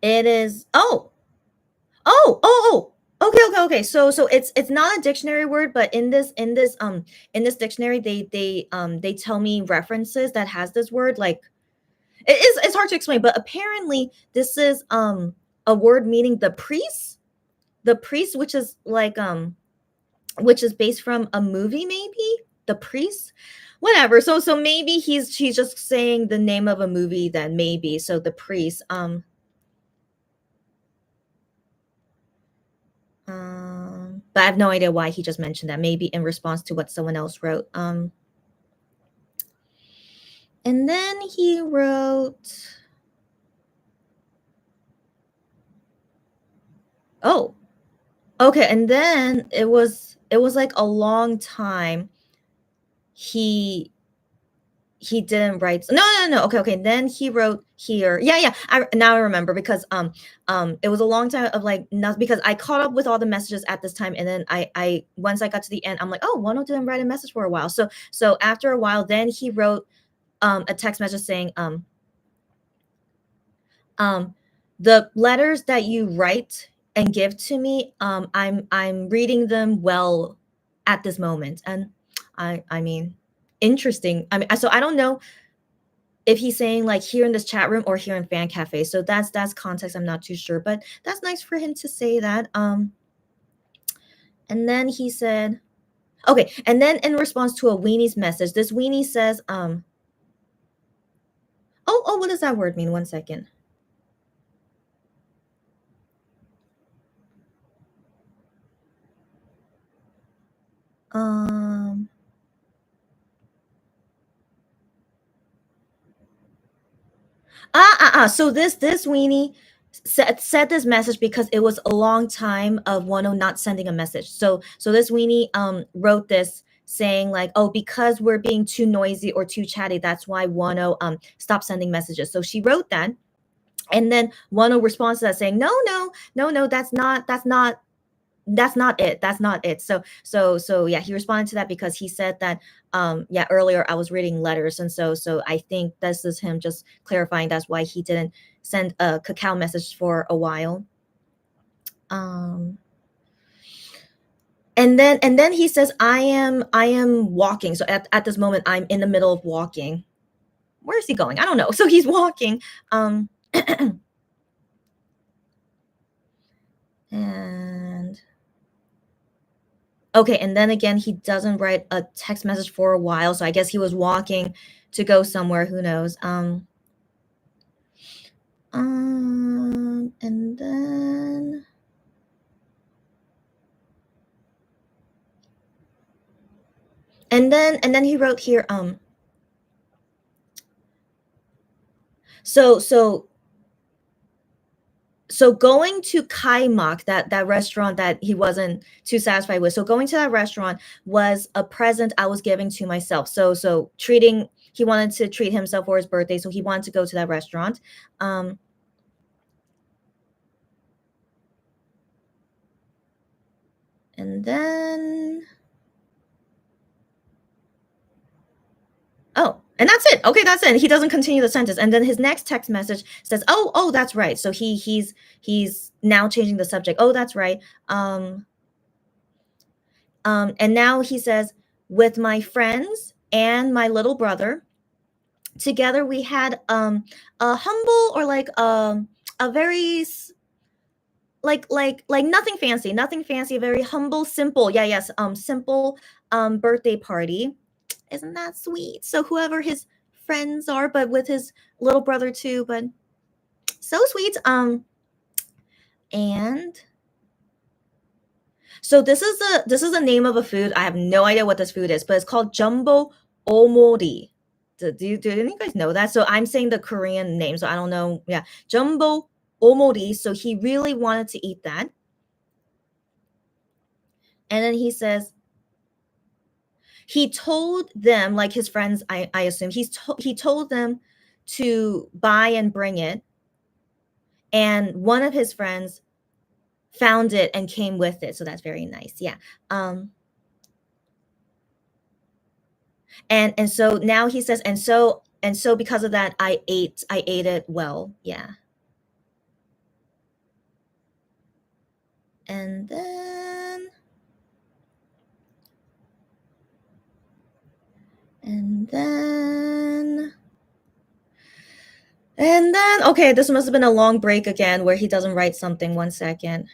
It is oh. Okay. So it's not a dictionary word, but in this dictionary they tell me references that has this word. Like it's hard to explain, but apparently this is a word meaning the priest, which is like which is based from a movie, maybe the priest, whatever. So maybe she's just saying the name of a movie, then maybe. So the priest, but I have no idea why he just mentioned that. Maybe in response to what someone else wrote. And then he wrote, oh, okay. And then it was like a long time. He he didn't write. No. Okay. Then he wrote here. Yeah. Now I remember because it was a long time of like not because I caught up with all the messages at this time, and then I once I got to the end, I'm like, oh, Wano didn't write a message for a while. So after a while, then he wrote a text message saying um the letters that you write and give to me, I'm reading them well at this moment. And I mean, interesting. I mean, so I don't know if he's saying like here in this chat room or here in fan cafe. So that's context, I'm not too sure, but that's nice for him to say that. And then he said, okay, and then in response to a weenie's message, this weenie says oh, what does that word mean? One second. um so this weenie said this message because it was a long time of Wano not sending a message. So this weenie wrote this saying like, oh, because we're being too noisy or too chatty, that's why Wano stopped sending messages. So she wrote that, and then Wano responds to that saying, no, that's not it. So yeah, he responded to that because he said that yeah, earlier I was reading letters, and so I think this is him just clarifying that's why he didn't send a cacao message for a while. um and then he says, I am walking. So at this moment I'm in the middle of walking. Where is he going? I don't know. So he's walking. And okay, and then again, he doesn't write a text message for a while, so I guess he was walking to go somewhere, who knows. And then and then he wrote here, so so so going to Kaimak, that restaurant that he wasn't too satisfied with. So going to that restaurant was a present I was giving to myself. So treating he wanted to treat himself for his birthday, so he wanted to go to that restaurant. Um and then oh, and that's it. Okay, that's it. He doesn't continue the sentence. And then his next text message says, "Oh, that's right." So he's now changing the subject. Oh, that's right. Um and now he says, "With my friends and my little brother, together we had a humble or like a very like nothing fancy, a very humble, simple, yeah, yes, simple birthday party." Isn't that sweet? So whoever his friends are, but with his little brother too, but so sweet. And so this is the name of a food. I have no idea what this food is, but it's called jumbo omori. Do you guys know that? So I'm saying the Korean name, so I don't know. Yeah, jumbo omori. So he really wanted to eat that, and then he says he told them, like his friends, I assume he told them to buy and bring it, and one of his friends found it and came with it, so that's very nice. Yeah. Um, and so now he says, and so because of that, I ate it well. Yeah. And then and then and then okay, this must have been a long break again where he doesn't write something. 1 second.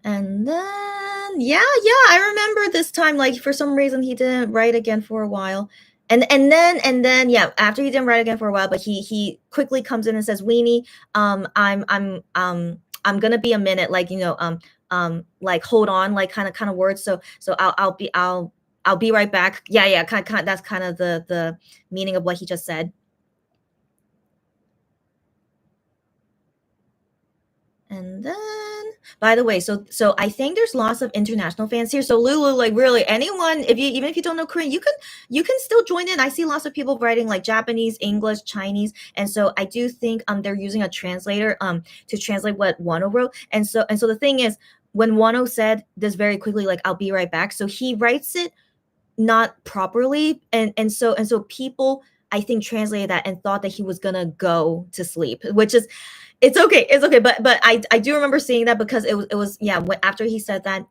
And then yeah, I remember this time, like, for some reason he didn't write again for a while. And then yeah, after he didn't write again for a while, but he quickly comes in and says, "Weenie, I'm gonna be a minute, like, like, hold on, like, kind of words. So I'll be right back." Yeah, yeah, kind that's kind of the meaning of what he just said. And then, by the way, so I think there's lots of international fans here. So Lulu, like, really, anyone, if you even if you don't know Korean, you can still join in. I see lots of people writing like Japanese, English, Chinese, and so I do think they're using a translator to translate what Wano wrote. And so the thing is, when Wano said this very quickly, like, I'll be right back, so he writes it not properly, and so people, I think, translated that and thought that he was gonna go to sleep, which is, it's okay, but I do remember seeing that because it was yeah, when, after he said that,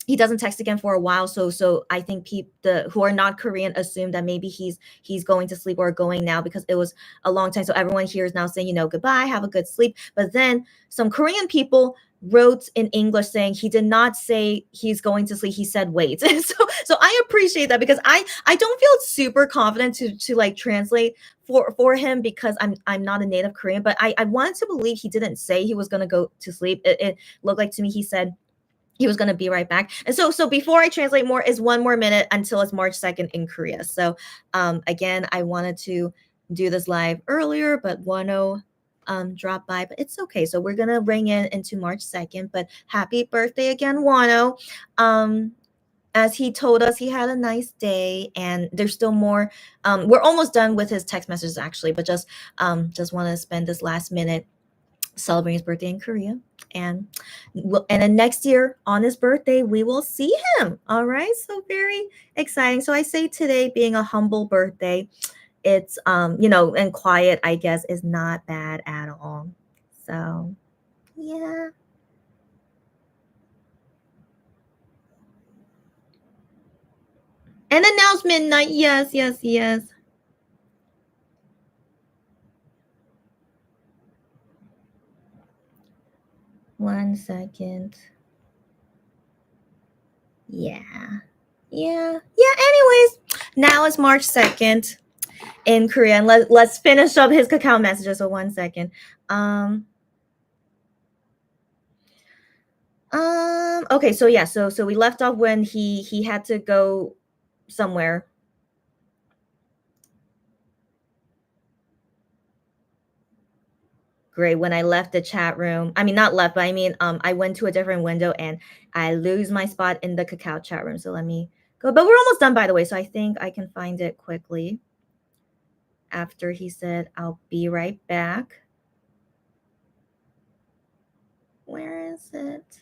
he doesn't text again for a while, so I think people the who are not Korean assume that maybe he's going to sleep or going now, because it was a long time, so everyone here is now saying, goodbye, have a good sleep. But then some Korean people wrote in English saying he did not say he's going to sleep, he said wait. So I appreciate that, because I don't feel super confident to like translate for him, because I'm not a native Korean, but I wanted to believe he didn't say he was going to go to sleep. It looked like to me he said he was going to be right back. And so before I translate more, is one more minute until it's March 2nd in Korea. So again, I wanted to do this live earlier, but Wano dropped by, but it's okay. So we're going to ring in into March 2nd, but happy birthday again, Wano. As he told us, he had a nice day, and there's still more. We're almost done with his text messages, actually, but just want to spend this last minute celebrating his birthday in Korea. And then next year on his birthday, we will see him. All right. So very exciting. So I say today, being a humble birthday, it's and quiet, I guess, is not bad at all. So yeah. And announcement night. Yes, yes, yes. 1 second. Yeah. Yeah. Yeah. Anyways, now it's March 2nd in Korea. And let's finish up his cacao messages. So 1 second. Okay, so yeah, so we left off when he had to go somewhere. Great. When I left the chat room, I mean, not left, but I mean, I went to a different window and I lose my spot in the cacao chat room. So let me go. But we're almost done, by the way. So I think I can find it quickly. After he said, "I'll be right back." Where is it?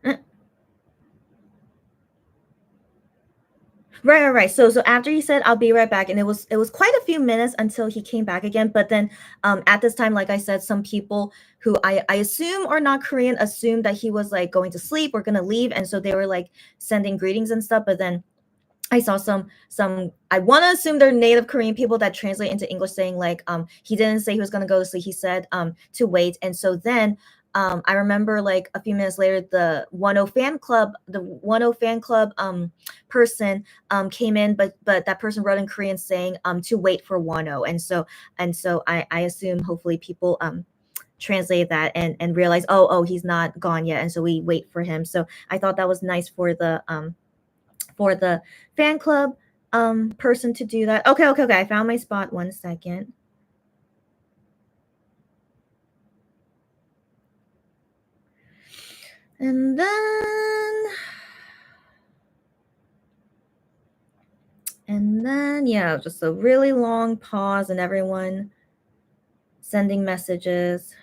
Uh, Right. So after he said, "I'll be right back," and it was quite a few minutes until he came back again. But then, at this time, like I said, some people who I assume are not Korean assumed that he was like going to sleep or gonna leave, and so they were like sending greetings and stuff. But then I saw some I want to assume they're native Korean people that translate into English saying like he didn't say he was going to go to sleep, he said to wait. And so then I remember like a few minutes later the 10 fan club person came in, but that person wrote in Korean saying to wait for Wano. And so I assume hopefully people translate that and realize, oh, he's not gone yet, and so we wait for him. So I thought that was nice for the fan club person to do that. Okay, okay, okay. I found my spot. 1 second. And then yeah, just a really long pause and everyone sending messages.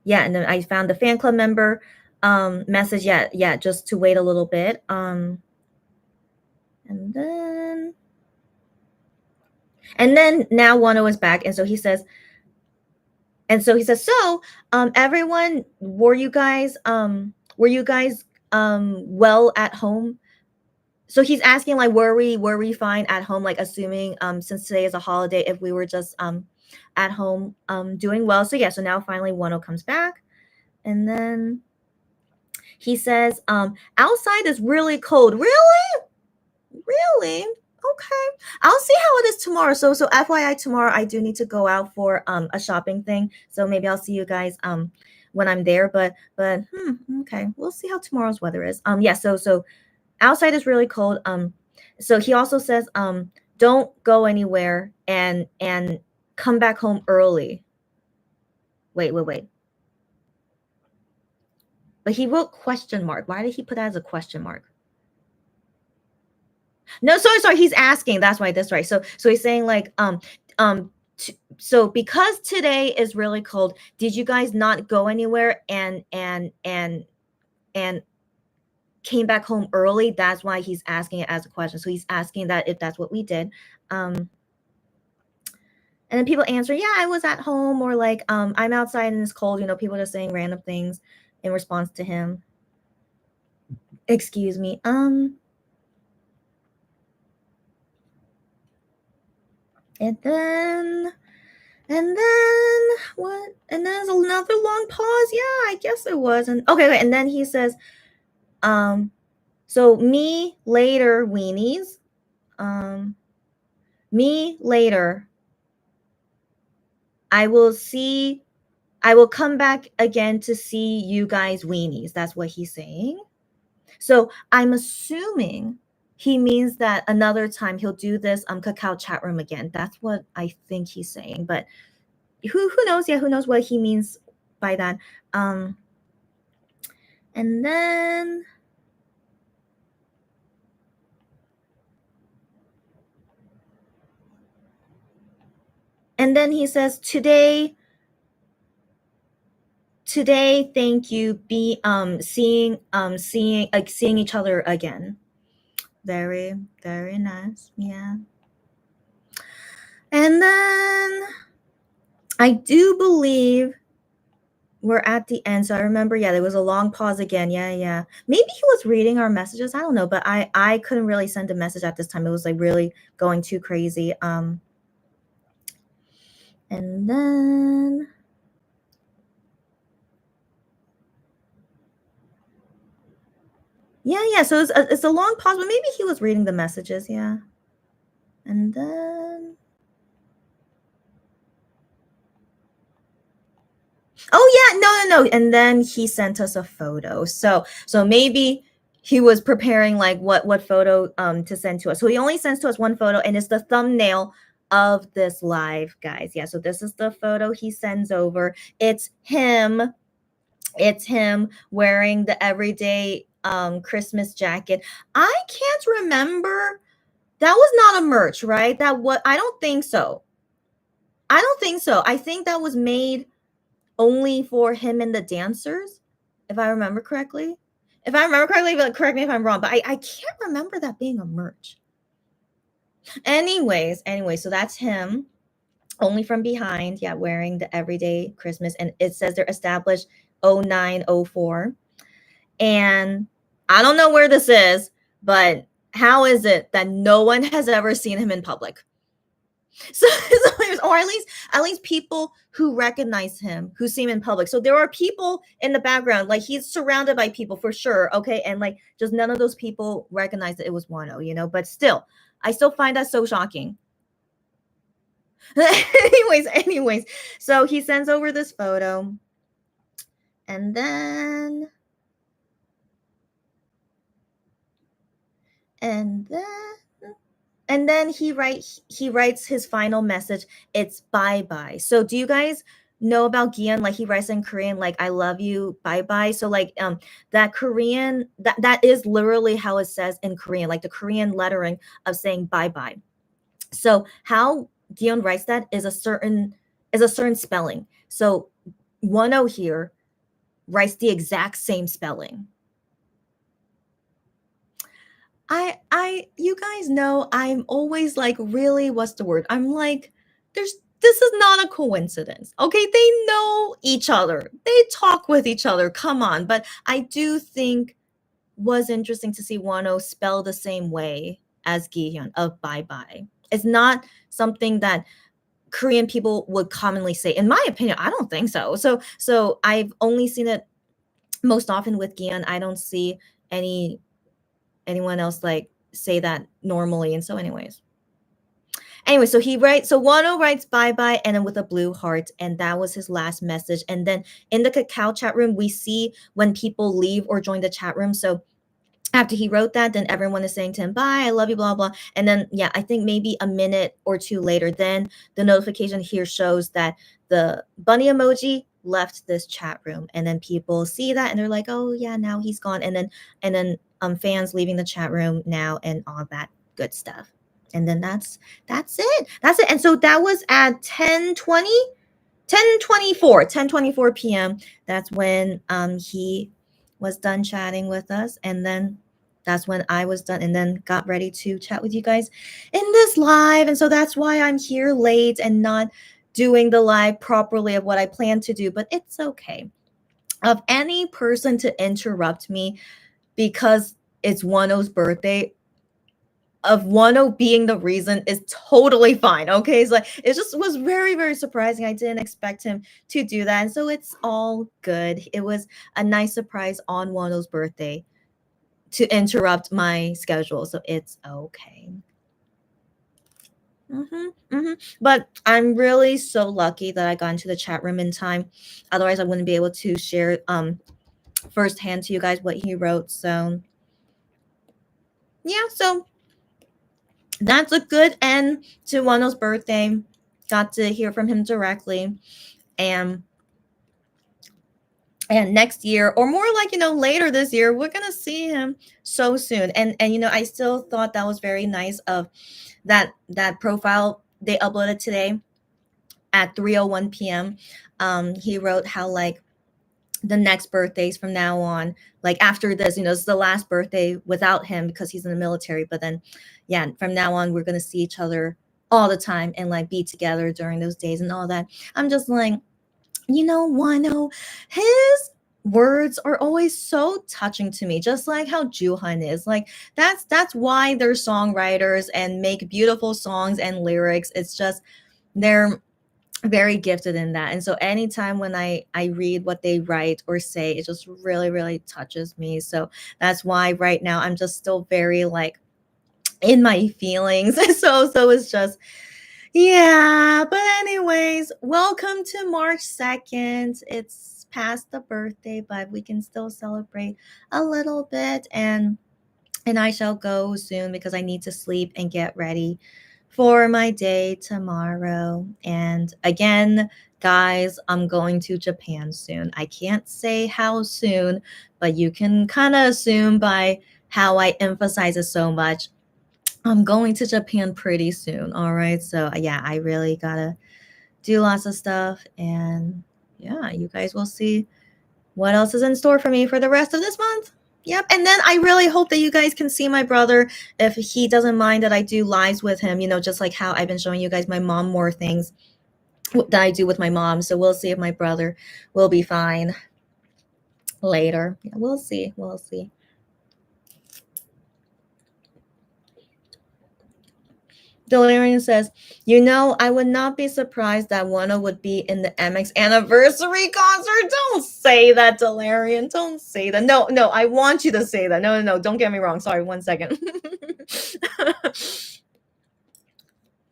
Yeah, and then I found the fan club member message. Yeah, yeah, just to wait a little bit. And then now Wano is back, and so he says, so everyone, were you guys well at home? So he's asking like were we fine at home, like assuming since today is a holiday, if we were just at home doing well. So yeah, so now finally Wano comes back, and then he says outside is really cold. Really? Okay. I'll see how it is tomorrow. So FYI, tomorrow I do need to go out for a shopping thing. So maybe I'll see you guys when I'm there. But okay. We'll see how tomorrow's weather is. Yeah, so outside is really cold. So he also says don't go anywhere and come back home early. Wait. But he wrote question mark. Why did he put that as a question mark? No, sorry. He's asking. That's why. That's right. So he's saying like so because today is really cold, did you guys not go anywhere and came back home early? That's why he's asking it as a question. So he's asking that if that's what we did. And then people answer, yeah, I was at home, or like I'm outside and it's cold. People just saying random things in response to him. Excuse me. And then what? And then there's another long pause. Yeah, I guess it was. And okay, and then he says, so me later, weenies. Me later. I will come back again to see you guys, weenies. That's what he's saying. So I'm assuming he means that another time he'll do this Kakao chat room again. That's what I think he's saying. But who knows? Yeah, who knows what he means by that? And then he says today, thank you. Be seeing each other again. Very, very nice. Yeah. And then I do believe we're at the end. So I remember, yeah, there was a long pause again. Yeah. Maybe he was reading our messages. I don't know, but I couldn't really send a message at this time. It was like really going too crazy. And then yeah. So it's a long pause, but maybe he was reading the messages. Yeah. And then oh yeah, no. And then he sent us a photo. So maybe he was preparing like what photo to send to us. So he only sends to us one photo, and it's the thumbnail of this live, guys. Yeah, so this is the photo he sends over. It's him wearing the everyday Christmas jacket. I can't remember. That was not a merch, right? I don't think so. I think that was made only for him and the dancers, if I remember correctly. But correct me if I'm wrong, but I can't remember that being a merch. Anyways, so that's him, only from behind, yeah, wearing the everyday Christmas, and it says they're established 0904. And I don't know where this is, but how is it that no one has ever seen him in public? So or at least people who recognize him, who see him in public. So there are people in the background, like he's surrounded by people for sure, okay, and like just none of those people recognize that it was Wano, but still, I still find that so shocking. anyways, so he sends over this photo, and then And then he writes his final message. It's bye bye. So do you guys know about Gian? Like he writes in Korean, like I love you, bye bye. So like that Korean, that is literally how it says in Korean, like the Korean lettering of saying bye bye. So how Dion writes that is a certain spelling. So Wonho here writes the exact same spelling. I you guys know I'm always like, really, what's the word? I'm like, this is not a coincidence. Okay, they know each other. They talk with each other. Come on. But I do think was interesting to see Wano spell the same way as Gihyun of bye bye. It's not something that Korean people would commonly say. In my opinion, I don't think so. So I've only seen it most often with Gihyun. I don't see any anyone else like say that normally. And so anyway, so Wano writes bye bye and then with a blue heart, and that was his last message. And then in the Kakao chat room, we see when people leave or join the chat room. So after he wrote that, then everyone is saying to him, bye, I love you, blah, blah. And then, yeah, I think maybe a minute or two later, then the notification here shows that the bunny emoji left this chat room. And then people see that and they're like, oh, yeah, now he's gone. And then fans leaving the chat room now and all that good stuff. And then that's it. That's it. And so that was at 10:24 p.m. That's when he was done chatting with us, and then that's when I was done and then got ready to chat with you guys in this live. And so that's why I'm here late and not doing the live properly of what I planned to do, but it's okay. Of any person to interrupt me because it's Wano's birthday, of Wano being the reason, is totally fine. Okay. It's like it just was very, very surprising. I didn't expect him to do that. And so it's all good. It was a nice surprise on Wano's birthday to interrupt my schedule. So it's okay. But I'm really so lucky that I got into the chat room in time. Otherwise, I wouldn't be able to share firsthand to you guys what he wrote. So yeah, so that's a good end to Wano's birthday. Got to hear from him directly. And next year, or more like, later this year, we're gonna see him so soon. And I still thought that was very nice of that profile they uploaded today at 3:01 p.m. He wrote how like the next birthdays from now on, like after this, it's the last birthday without him because he's in the military. But then, yeah, from now on, we're gonna see each other all the time and like be together during those days and all that. I'm just like, Wano, his words are always so touching to me, just like how Juhan is. Like that's why they're songwriters and make beautiful songs and lyrics. It's just they're very gifted in that. And so anytime when I read what they write or say, it just really, really touches me. So that's why right now I'm just still very like in my feelings. So it's just, yeah. But anyways, welcome to March 2nd. It's past the birthday, but we can still celebrate a little bit. And I shall go soon because I need to sleep and get ready for my day tomorrow. And again, guys, I'm going to Japan soon. I can't say how soon, but you can kind of assume by how I emphasize it so much. I'm going to Japan pretty soon. All right. So, yeah, I really got to do lots of stuff. And yeah, you guys will see what else is in store for me for the rest of this month. Yep. And then I really hope that you guys can see my brother if he doesn't mind that I do lives with him, just like how I've been showing you guys my mom more things that I do with my mom. So we'll see if my brother will be fine later. Yeah, we'll see. We'll see. Delirium says, I would not be surprised that Wano would be in the MX anniversary concert. Don't say that, Delirium. Don't say that. No, I want you to say that. No, don't get me wrong. Sorry, 1 second.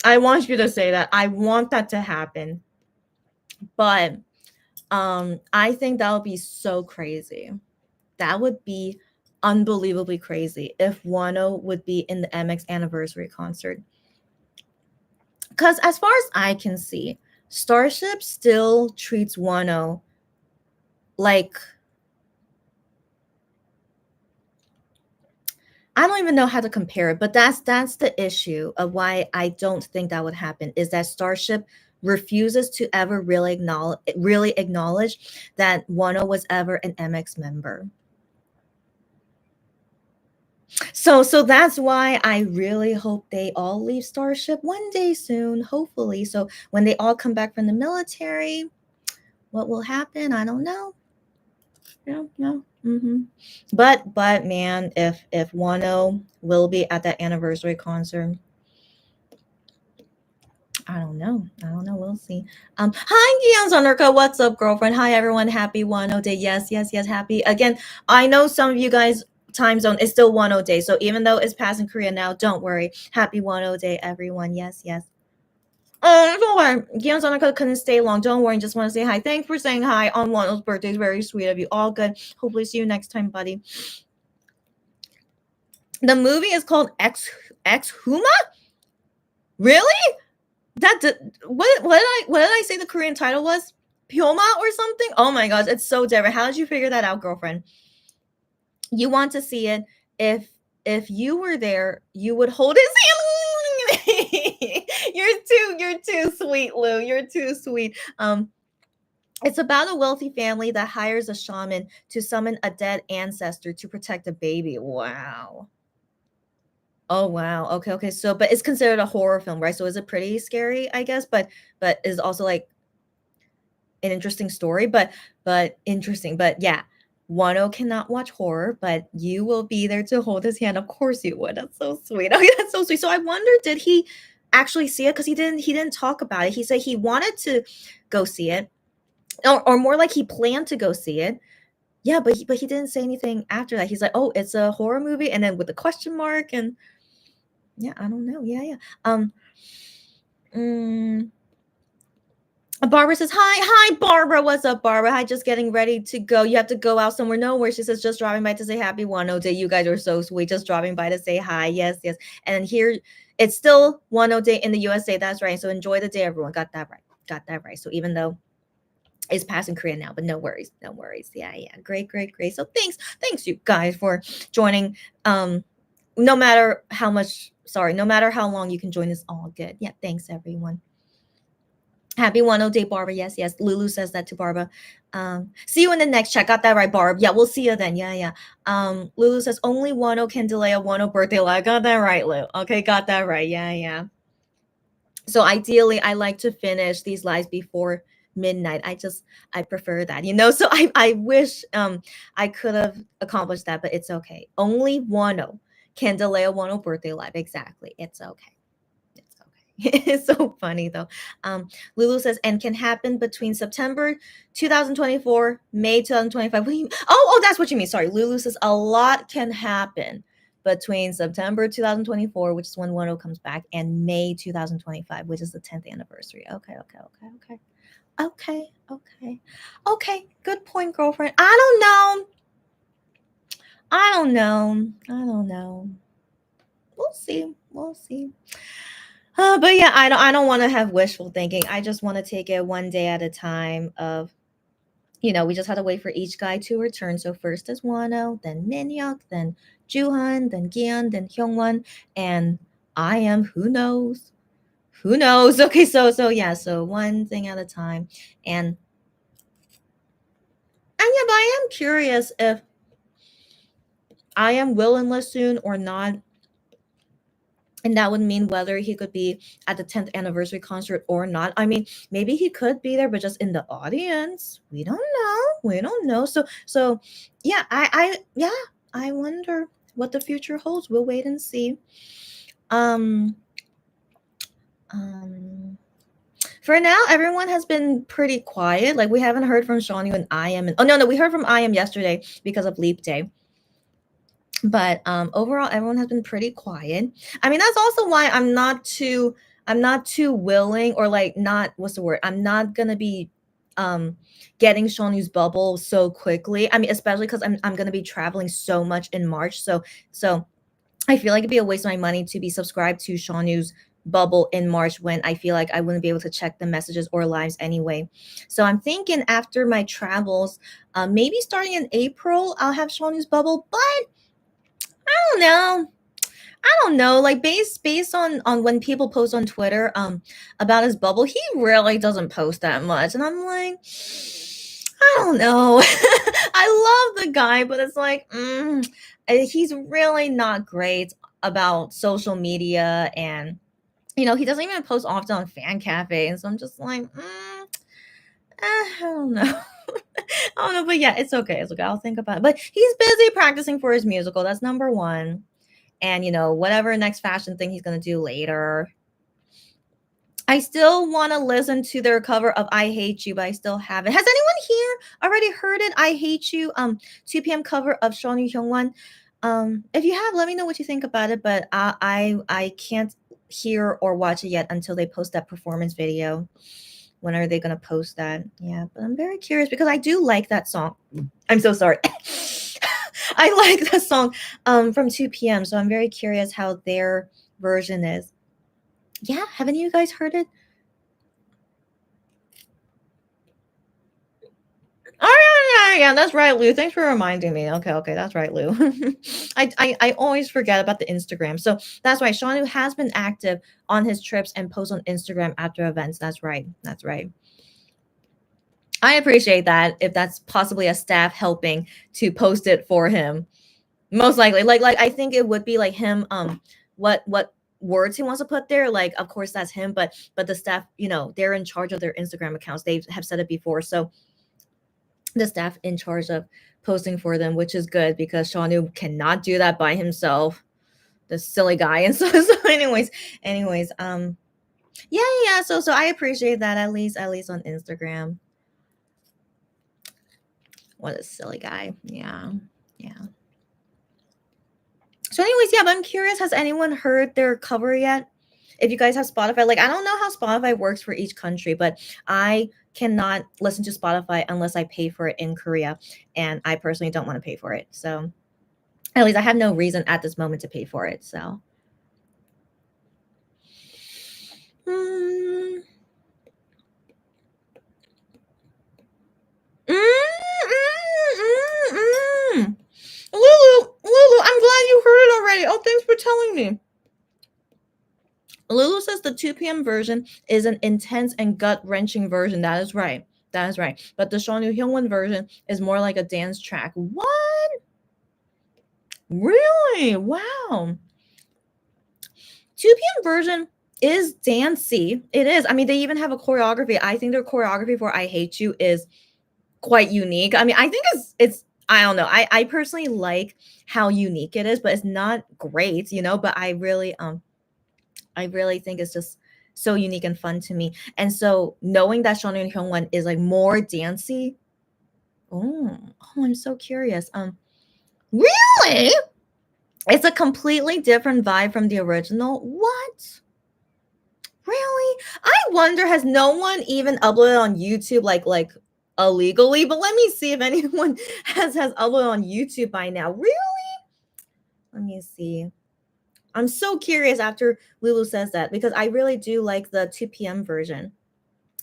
I want you to say that. I want that to happen. But I think that would be so crazy. That would be unbelievably crazy if Wano would be in the MX anniversary concert. Because as far as I can see, Starship still treats Wano like, I don't even know how to compare it, but that's the issue of why I don't think that would happen, is that Starship refuses to ever really acknowledge that Wano was ever an MX member. So that's why I really hope they all leave Starship one day soon, hopefully. So when they all come back from the military, what will happen? I don't know. No. But man, if Wano will be at that anniversary concert, I don't know. We'll see. Hi, Gian's Underco. What's up, girlfriend? Hi, everyone. Happy Wano Day. Yes. Happy. Again, I know some of you guys time zone is still Wano Day. So even though it's past in Korea now, don't worry. Happy Wano Day, everyone. Yes. Oh, don't worry. Gian's Underco couldn't stay long. Don't worry. Just want to say hi. Thanks for saying hi on Wano's birthday. It's very sweet of you. All good. Hopefully see you next time, buddy. The movie is called Ex Huma? Really? What did I say the Korean title was? Pyoma or something? Oh my gosh, it's so different. How did you figure that out, girlfriend? You want to see it. If you were there, you would hold his hand. You're too sweet, Lou. You're too sweet. It's about a wealthy family that hires a shaman to summon a dead ancestor to protect a baby. Wow. Oh wow. Okay. So, but it's considered a horror film, right? So is it pretty scary, I guess, but is also like an interesting story, but interesting. But yeah, Wano cannot watch horror, but you will be there to hold his hand. Of course you would. That's so sweet. Okay, that's so sweet. So I wonder, did he actually see it? Because he didn't talk about it. He said he wanted to go see it. Or more like he planned to go see it. Yeah, but he didn't say anything after that. He's like, oh, it's a horror movie, and then with a question mark, and yeah, I don't know. Yeah. Mm, Barbara says, hi, Barbara. What's up, Barbara? Hi, just getting ready to go. You have to go out somewhere. Nowhere. She says, just dropping by to say happy Wano Day. You guys are so sweet. Just dropping by to say hi. Yes. And here, it's still Wano Day in the USA. That's right. So enjoy the day, everyone. Got that right. So even though it's passing Korea now, but no worries. Yeah. Great. So thanks you guys for joining. No matter how long you can join us, all good. Yeah, thanks everyone. Happy Wano Day, Barbara. Yes. Lulu says that to Barbara. See you in the next chat. Got that right, Barb. Yeah, we'll see you then. Yeah. Lulu says only Wano can delay a Wano birthday live. Got that right, Lou. Okay, got that right. Yeah. So ideally, I like to finish these lives before midnight. I prefer that, So I wish I could have accomplished that, but it's okay. Only Wano can delay a Wano birthday live. Exactly. It's okay. It's so funny though. Lulu says, and can happen between September 2024, May 2025. Oh, that's what you mean. Sorry. Lulu says a lot can happen between September 2024, which is when Wano comes back, and May 2025, which is the 10th anniversary. Okay. Good point, girlfriend. I don't know. We'll see. But yeah, I don't want to have wishful thinking. I just want to take it one day at a time of, we just have to wait for each guy to return. So first is Wano, then Minhyuk, then Juhan, then Gian, then Hyungwon, and I am who knows. Okay, so yeah, so one thing at a time. And yeah, but I am curious if I am will enlist soon or not. And that would mean whether he could be at the 10th anniversary concert or not. I mean, maybe he could be there, but just in the audience. We don't know. So yeah, I wonder what the future holds. We'll wait and see. For now, everyone has been pretty quiet. Like we haven't heard from Shawnee and I am. Oh no, we heard from I am yesterday because of Leap Day. But overall, everyone has been pretty quiet. I mean, that's also why I'm not too willing, or like not, what's the word? I'm not gonna be um getting Shawnu's bubble so quickly. I mean, especially because I'm gonna be traveling so much in March. So I feel like it'd be a waste of my money to be subscribed to Shawnu's bubble in March when I feel like I wouldn't be able to check the messages or lives anyway. So I'm thinking after my travels, maybe starting in April, I'll have Shawnu's bubble. But I don't know. I don't know. Like based on when people post on Twitter about his bubble, he really doesn't post that much, and I'm like, I don't know. I love the guy, but it's like he's really not great about social media, and he doesn't even post often on Fan Cafe, and so I'm just like, I don't know. I don't know, but yeah, it's okay. It's okay. I'll think about it. But he's busy practicing for his musical. That's number one. And whatever next fashion thing he's gonna do later. I still want to listen to their cover of "I Hate You," but I still haven't. Has anyone here already heard it? "I Hate You," 2 p.m. cover of Seonu Hyungwon. If you have, let me know what you think about it. But I can't hear or watch it yet until they post that performance video. When are they gonna post that? Yeah, but I'm very curious because I do like that song. I'm so sorry. I like the song from 2 p.m. So I'm very curious how their version is. Yeah, haven't you guys heard it? Oh yeah, that's right, Lou. Thanks for reminding me. Okay, that's right, Lou. I always forget about the Instagram. So that's right. Shanu has been active on his trips and posts on Instagram after events. That's right. That's right. I appreciate that if that's possibly a staff helping to post it for him. Most likely. Like I think it would be like him what words he wants to put there. Like of course that's him, but the staff, they're in charge of their Instagram accounts. They have said it before. So the staff in charge of posting for them, which is good because Shanu cannot do that by himself. The silly guy. And so anyways, yeah. So I appreciate that at least on Instagram. What a silly guy. Yeah. Yeah. So, anyways, yeah, but I'm curious, has anyone heard their cover yet? If you guys have Spotify, like I don't know how Spotify works for each country, but I cannot listen to Spotify unless I pay for it in Korea, and I personally don't want to pay for it. So, at least I have no reason at this moment to pay for it. So, mm, mm, mm, Lulu, I'm glad you heard it already. Oh, thanks for telling me. Lulu says the 2 p.m. version is an intense and gut wrenching version. That is right. That is right. But the Shonu Hyungwon version is more like a dance track. What? Really? Wow. 2 p.m. version is dancey. It is. I mean, they even have a choreography. I think their choreography for "I Hate You" is quite unique. I mean, I think it's. I don't know. I personally like how unique it is, but it's not great, But I really think it's just so unique and fun to me. And so knowing that Seonu Hyungwon is like more dancey, I'm so curious. Really? It's a completely different vibe from the original. What? Really? I wonder, has no one even uploaded on YouTube like illegally? But let me see if anyone has uploaded on YouTube by now. Really? Let me see. I'm so curious after Lulu says that because I really do like the 2 p.m. version.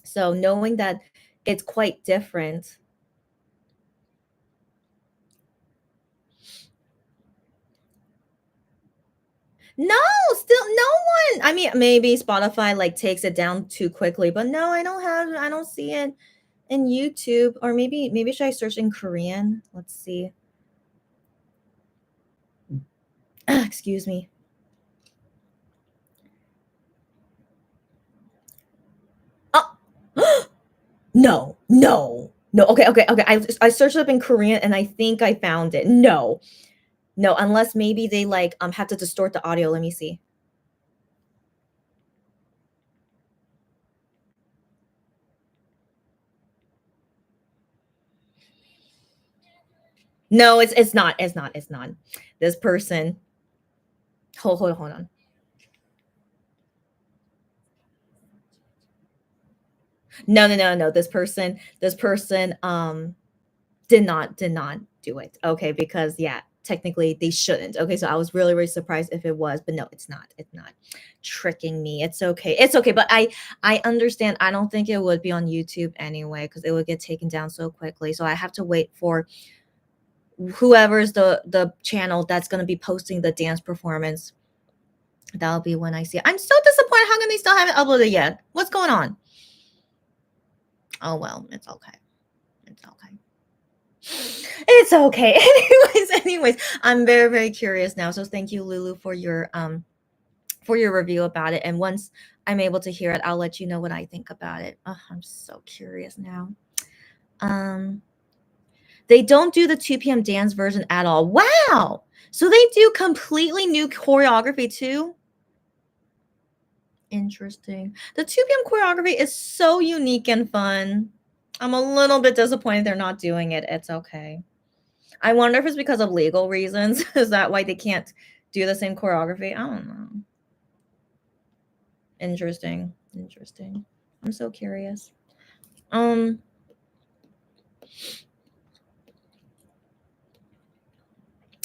So knowing that it's quite different. No, still no one. I mean, maybe Spotify like takes it down too quickly, but no, I don't see it in YouTube. Or maybe should I search in Korean? Let's see. Excuse me. Oh, no. Okay. I searched it up in Korean and I think I found it. No, unless maybe they like have to distort the audio. Let me see. No, it's not. It's not. This person. Hold on. No, no, no, no. This person did not do it. Okay, because yeah, technically they shouldn't. Okay, so I was really really surprised if it was, but no, it's not. It's not tricking me. It's okay. It's okay, but I understand. I don't think it would be on YouTube anyway because it would get taken down so quickly. So I have to wait for whoever's the channel that's going to be posting the dance performance. That'll be when I see it. I'm so disappointed. How come they still haven't uploaded yet? What's going on? Oh well, it's okay. It's okay. It's okay. Anyways, I'm very, very curious now. So thank you, Lulu, for your review about it. And once I'm able to hear it, I'll let you know what I think about it. Oh, I'm so curious now. Um, they don't do the 2 p.m. dance version at all. Wow. So they do completely new choreography too. Interesting. The 2 p.m. choreography is so unique and fun. I'm a little bit disappointed they're not doing it. It's okay. I wonder if it's because of legal reasons. Is that why they can't do the same choreography? I don't know. Interesting. Interesting. I'm so curious.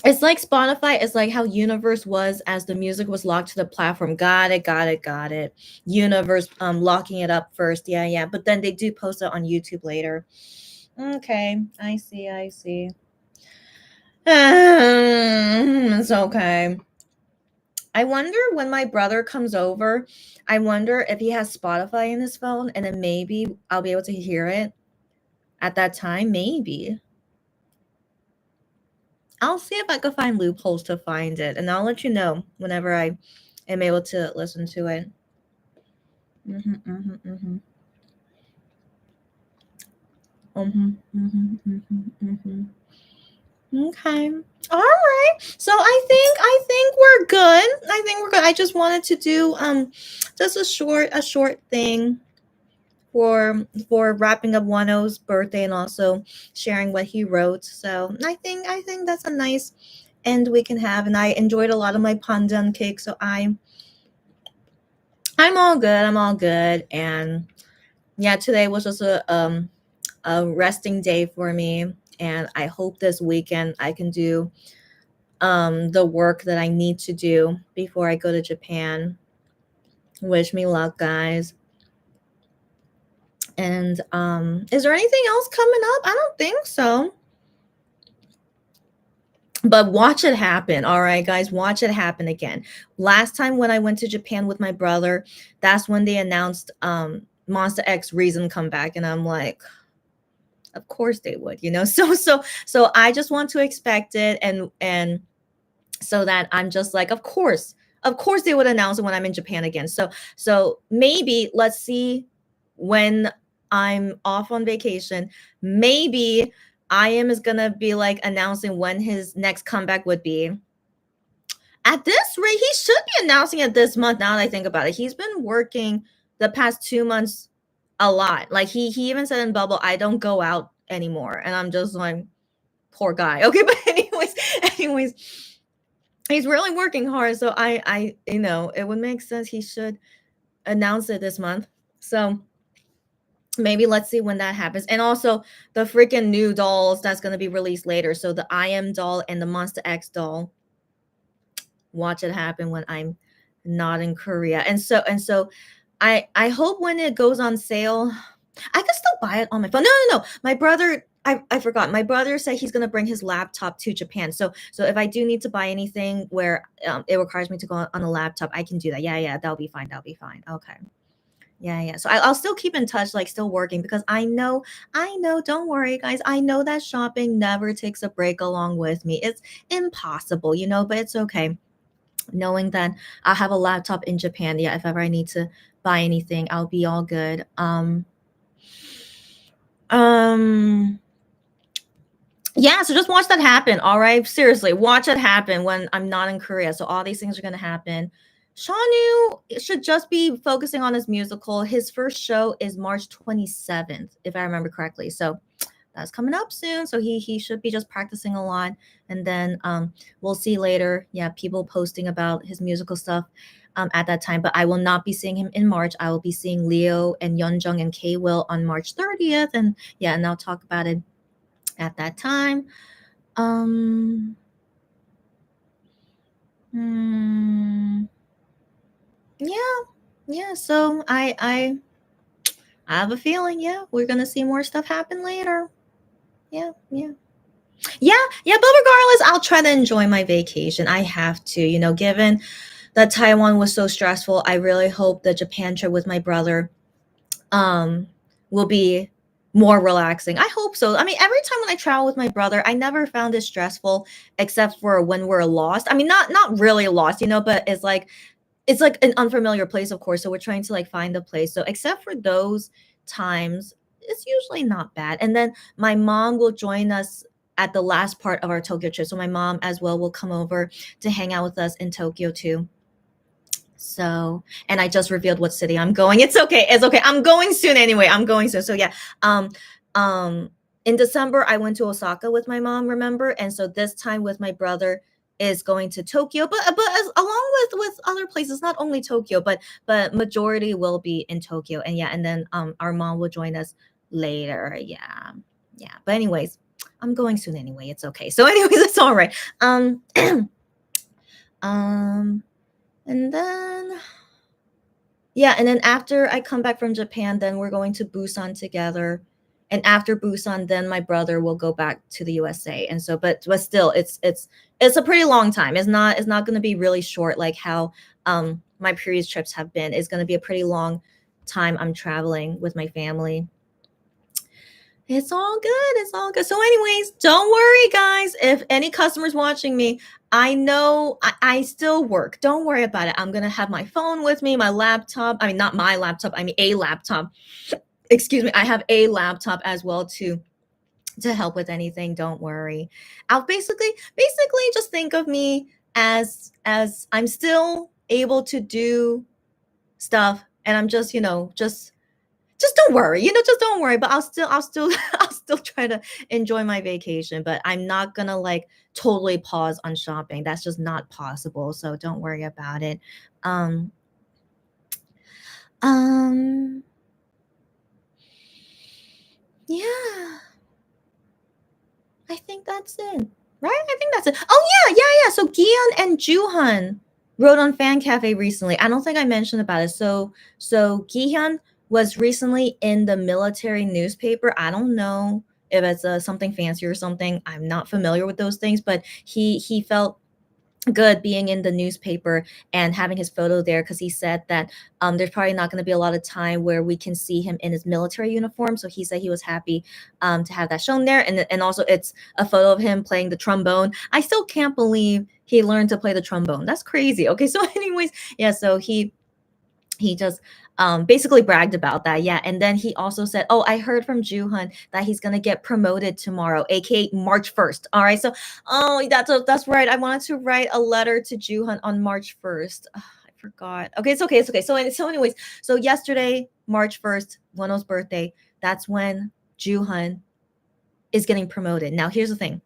It's like Spotify. It's like how Universe was as the music was locked to the platform. Got it. Got it. Got it. Universe locking it up first. Yeah, yeah. But then they do post it on YouTube later. Okay, I see. I see. It's okay. I wonder when my brother comes over, I wonder if he has Spotify in his phone and then maybe I'll be able to hear it at that time. Maybe. I'll see if I can find loopholes to find it and I'll let you know whenever I am able to listen to it. Mm-hmm, mm-hmm, mm-hmm. Mm-hmm, mm-hmm, mm-hmm, mm-hmm. Okay. All right. So I think we're good. I think we're good. I just wanted to do just a short thing for wrapping up Wano's birthday and also sharing what he wrote. So I think that's a nice end we can have. And I enjoyed a lot of my pandan cake. So I'm all good. I'm all good. And yeah, today was just a resting day for me. And I hope this weekend I can do the work that I need to do before I go to Japan. Wish me luck, guys. And is there anything else coming up? I don't think so. But watch it happen. All right, guys, watch it happen again. Last time when I went to Japan with my brother, that's when they announced Monster X Reason come back, and I'm like, of course they would, you know. So I just want to expect it, and so that I'm just like, of course they would announce it when I'm in Japan again. So maybe let's see when I'm off on vacation. Maybe I am is gonna be like announcing when his next comeback would be. At this rate, he should be announcing it this month. Now that I think about it, he's been working the past 2 months a lot. Like he even said in Bubble, I don't go out anymore, and I'm just like, poor guy. Okay, but anyways, he's really working hard. So I it would make sense he should announce it this month. So maybe let's see when that happens. And also the freaking new dolls that's going to be released later. So the I Am doll and the Monster X doll. Watch it happen when I'm not in Korea. And so I hope when it goes on sale, I can still buy it on my phone. No. My brother, I forgot. My brother said he's gonna bring his laptop to Japan. So if I do need to buy anything where it requires me to go on a laptop, I can do that. Yeah, that'll be fine. That'll be fine. Okay. Yeah. So I'll still keep in touch, like still working because I know. Don't worry, guys. I know that shopping never takes a break along with me. It's impossible, but it's okay knowing that I'll have a laptop in Japan. Yeah, if ever I need to buy anything, I'll be all good. Um yeah, so just watch that happen. All right. Seriously, watch it happen when I'm not in Korea. So all these things are gonna happen. Shanu should just be focusing on his musical. His first show is March 27th, if I remember correctly. So that's coming up soon. So he should be just practicing a lot. And then we'll see later. Yeah, people posting about his musical stuff. at that time, but I will not be seeing him in March. I will be seeing Leo and Yeonjung and K Will on March 30th, and yeah, and I'll talk about it at that time. Um, mm, yeah, yeah. So I have a feeling, yeah, we're gonna see more stuff happen later. Yeah, yeah. Yeah, yeah, but regardless, I'll try to enjoy my vacation. I have to, given that Taiwan was so stressful, I really hope the Japan trip with my brother um will be more relaxing. I hope so. I mean, every time when I travel with my brother, I never found it stressful except for when we're lost. I mean, not really lost, but it's like an unfamiliar place, of course, so we're trying to like find the place. So except for those times, it's usually not bad. And then my mom will join us at the last part of our Tokyo trip. So my mom as well will come over to hang out with us in Tokyo too. So, and I just revealed what city I'm going. It's okay. It's okay. I'm going soon anyway. I'm going soon. So yeah. Um in December I went to Osaka with my mom, remember? And so this time with my brother is going to Tokyo, but along with other places, not only Tokyo, but majority will be in Tokyo. And yeah, and then our mom will join us later. Yeah. Yeah. But anyways, I'm going soon anyway. It's okay. So anyways, it's all right. Um and then yeah, and then after I come back from Japan, then we're going to Busan together. And after Busan, then my brother will go back to the USA. And so, but still, it's a pretty long time. It's not going to be really short like how my previous trips have been. It's going to be a pretty long time I'm traveling with my family. It's all good. It's all good. So, anyways, don't worry, guys. If any customers watching me, I know I still work. Don't worry about it. I'm gonna have my phone with me, my laptop. I mean, not my laptop. I mean, a laptop. Excuse me. I have a laptop as well to help with anything. Don't worry. I'll basically just think of me as I'm still able to do stuff, and I'm just just don't worry, just don't worry. But I'll still I'll still try to enjoy my vacation, but I'm not gonna like totally pause on shopping. That's just not possible, so don't worry about it. Um um yeah, I think that's it. Right? I think that's it. Oh yeah, yeah, yeah. So Gion and Juhan wrote on Fan Cafe recently. I don't think I mentioned about it. So Gihyun was recently in the military newspaper. I don't know if it's something fancy or something. I'm not familiar with those things, but he felt good being in the newspaper and having his photo there because he said that there's probably not going to be a lot of time where we can see him in his military uniform. So he said he was happy to have that shown there, and also it's a photo of him playing the trombone. I still can't believe he learned to play the trombone. That's crazy. Okay, so anyways, yeah, so he just basically bragged about that. Yeah. And then he also said, oh, I heard from Juhan that he's going to get promoted tomorrow, aka March 1st. All right. So, oh, that's right. I wanted to write a letter to Juhan on March 1st. Ugh, I forgot. Okay. It's okay. It's okay. So anyways, so yesterday, March 1st, Wonho's birthday, that's when Juhan is getting promoted. Now, here's the thing.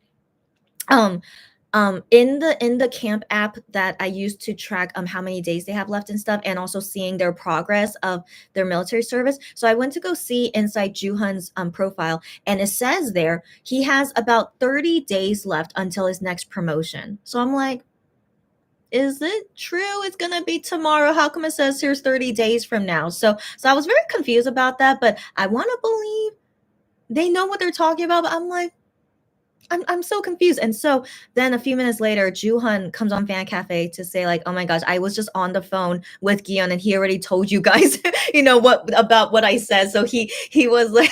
Um, in the camp app that I use to track how many days they have left and stuff, and also seeing their progress of their military service. So I went to go see inside Juhan's profile, and it says there he has about 30 days left until his next promotion. So I'm like, is it true it's gonna be tomorrow? How come it says here's 30 days from now? So I was very confused about that, but I want to believe they know what they're talking about. But I'm like, I'm so confused. And so then a few minutes later, Juhan comes on Fan Cafe to say, like, oh my gosh, I was just on the phone with Gion and he already told you guys, what about what I said. So he was like,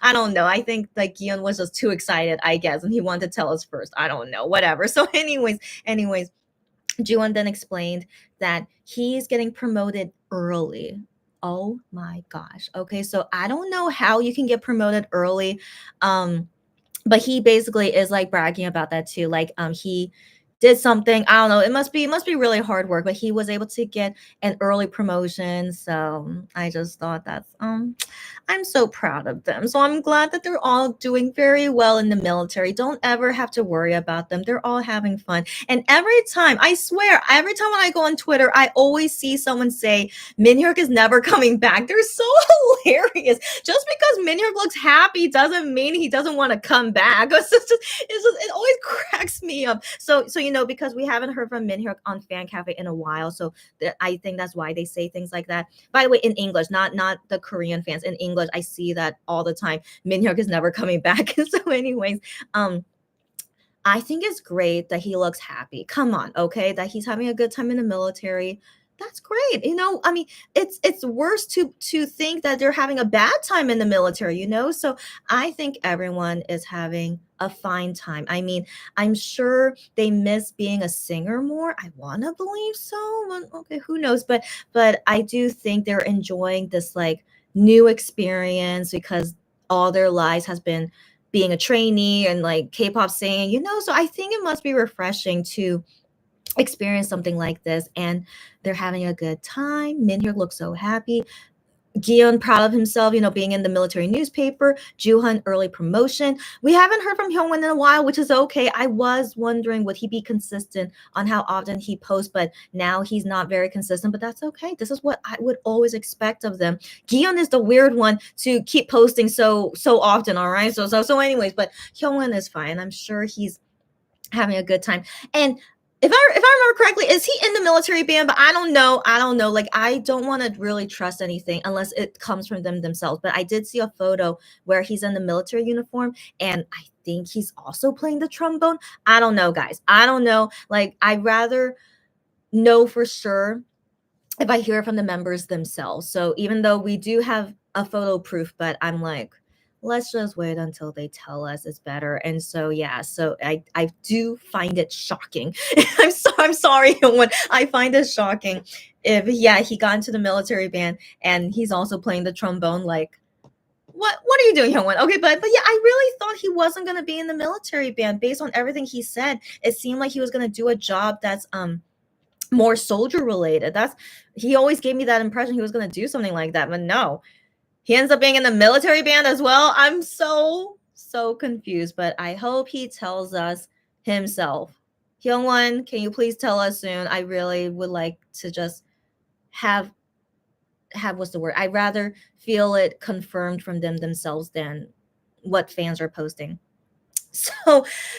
I don't know. I think like Gion was just too excited, I guess, and he wanted to tell us first. I don't know, whatever. So anyways, Juhan then explained that he's getting promoted early. Oh my gosh. Okay, so I don't know how you can get promoted early. But he basically is like bragging about that too. Like he did something. I don't know. It must be really hard work, but he was able to get an early promotion. So I just thought that's I'm so proud of them. So I'm glad that they're all doing very well in the military. Don't ever have to worry about them. They're all having fun. And every time, I swear, every time when I go on Twitter, I always see someone say Minhyuk is never coming back. They're so hilarious. Just because Minhyuk looks happy doesn't mean he doesn't want to come back. It always cracks me up. So because we haven't heard from Minhyuk on Fan Cafe in a while, so I think that's why they say things like that. By the way, in English, not the Korean fans. In English, I see that all the time. Minhyuk is never coming back. So, anyways, um, I think it's great that he looks happy. Come on, okay? That he's having a good time in the military. That's great. I mean, it's worse to think that they're having a bad time in the military. So I think everyone is having a fine time. I mean, I'm sure they miss being a singer more. I want to believe so. Okay, who knows? But I do think they're enjoying this like new experience because all their lives has been being a trainee and like K-pop singing. So I think it must be refreshing to experience something like this, and they're having a good time. Minhyuk looks so happy. Gion proud of himself, being in the military newspaper. Juhan early promotion. We haven't heard from Hyungwon in a while, which is okay. I was wondering would he be consistent on how often he posts, but now he's not very consistent. But that's okay. This is what I would always expect of them. Gion is the weird one to keep posting so often. All right. Anyways, but Hyungwon is fine. I'm sure he's having a good time. And if I remember correctly, is he in the military band? But I don't know. I don't know. Like I don't want to really trust anything unless it comes from them themselves. But I did see a photo where he's in the military uniform, and I think he's also playing the trombone. I don't know, guys. I don't know. Like I'd rather know for sure if I hear it from the members themselves. So even though we do have a photo proof, but I'm like, let's just wait until they tell us it's better. And so yeah, so I do find it shocking. I'm sorry when I find it shocking if he got into the military band and he's also playing the trombone. Like what are you doing, Hyungwon? Okay, but yeah, I really thought he wasn't gonna be in the military band based on everything he said. It seemed like he was gonna do a job that's more soldier related. That's He always gave me that impression he was going to do something like that, but no. He ends up being in the military band as well. I'm so confused, but I hope he tells us himself. Hyungwon, can you please tell us soon? I really would like to just have what's the word? I'd rather feel it confirmed from them themselves than what fans are posting.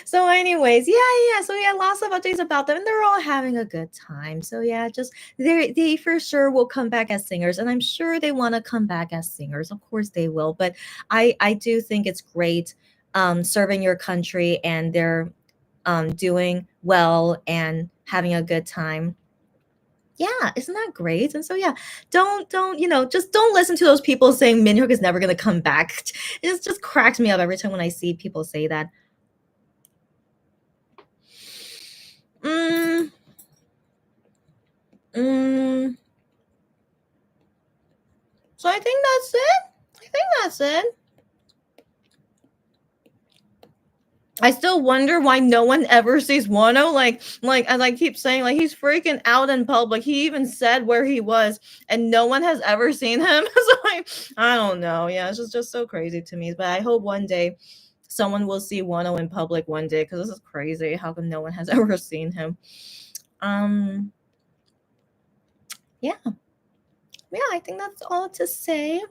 So anyways, yeah. So yeah, lots of updates about them, and they're all having a good time. So yeah, just they for sure will come back as singers, and I'm sure they want to come back as singers. Of course they will. But I do think it's great serving your country, and they're doing well and having a good time. Yeah, isn't that great? And so yeah, just don't listen to those people saying Minhyuk is never gonna come back. It just cracks me up every time when I see people say that. Mm, mm. So I think that's it. I think that's it. I still wonder why no one ever sees Wano. Like as I keep saying, like he's freaking out in public. He even said where he was, and no one has ever seen him. So I don't know. Yeah, it's just so crazy to me. But I hope one day someone will see Wano in public one day because this is crazy. How come no one has ever seen him? Um, yeah, yeah. I think that's all to say.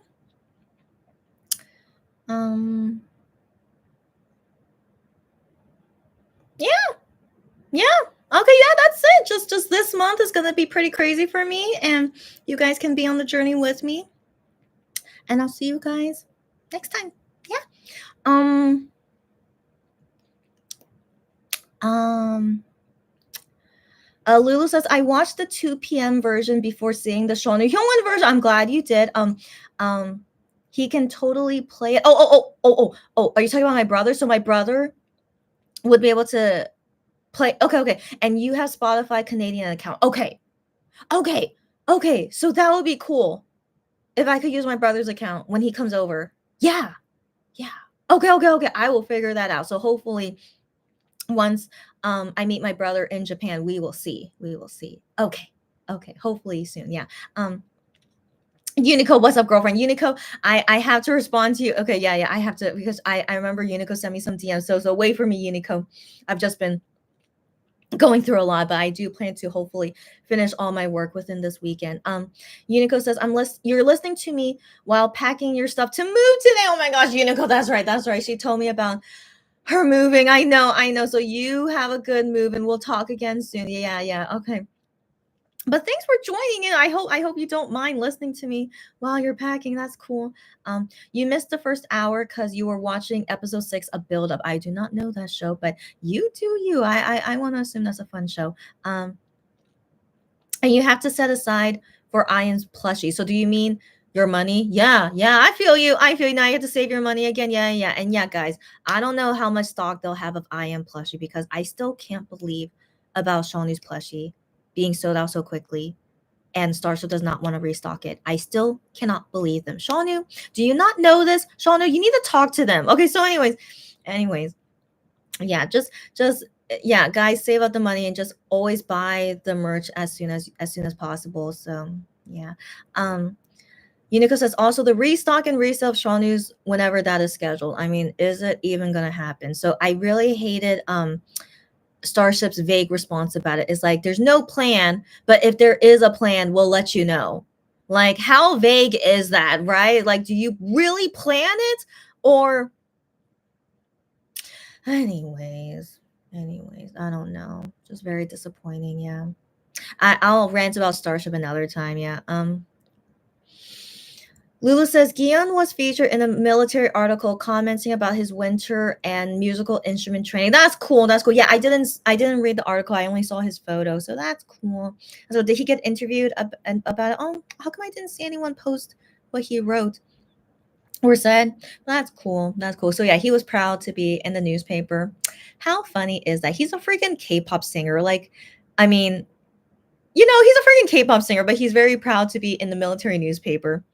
Um, yeah. Yeah. Okay, yeah, that's it. Just this month is gonna be pretty crazy for me, and you guys can be on the journey with me. And I'll see you guys next time. Yeah. Um um Lulu says I watched the 2 p.m. version before seeing the Shonu Hyungwon version. I'm glad you did. Um he can totally play it. Oh, are you talking about my brother? So my brother would be able to play. Okay. And you have Spotify Canadian account. Okay. Okay. So that would be cool if I could use my brother's account when he comes over. Yeah. Okay. I will figure that out. So hopefully once I meet my brother in Japan, we will see. We will see. Okay. Okay. Hopefully soon. Yeah. Unico, what's up, girlfriend? Unico, I have to respond to you. Okay, yeah, yeah, I have to because I remember Unico sent me some DMs. So wait for me, Unico. I've just been going through a lot, but I do plan to hopefully finish all my work within this weekend. Unico says you're listening to me while packing your stuff to move today. Oh my gosh, Unico, that's right, that's right. She told me about her moving. I know, I know. So you have a good move and we'll talk again soon. Yeah, yeah. Okay. But thanks for joining in. I hope you don't mind listening to me while you're packing. That's cool. You missed the first hour because you were watching episode 6, a build up. I do not know that show, but you do you. I want to assume that's a fun show. And you have to set aside for Ian's plushie. So do you mean your money? Yeah, yeah. I feel you. I feel you. Now you have to save your money again. Yeah, yeah. And yeah, guys, I don't know how much stock they'll have of Ian plushie because I still can't believe about Shawnu's plushie being sold out so quickly and Starship does not want to restock it. I still cannot believe them. Shawnu, do you not know this? Shawnu, you need to talk to them. Okay, so anyways, yeah, just yeah, guys, save up the money and just always buy the merch as soon as possible. So yeah. Unico says also the restock and resale of Shawnu's whenever that is scheduled. I mean, is it even gonna happen? So I really hated Starship's vague response about it. Is like there's no plan, but if there is a plan, we'll let you know. Like how vague is that, right? Like do you really plan it or anyways, I don't know. Just very disappointing, yeah. I'll rant about Starship another time, yeah. Lulu says Guion was featured in a military article commenting about his winter and musical instrument training. That's cool. That's cool. Yeah, I didn't read the article. I only saw his photo, so that's cool. So did he get interviewed about it? Oh, how come I didn't see anyone post what he wrote or said? That's cool. That's cool. So yeah, he was proud to be in the newspaper. How funny is that? He's a freaking K-pop singer. Like, I mean, he's a freaking K-pop singer, but he's very proud to be in the military newspaper.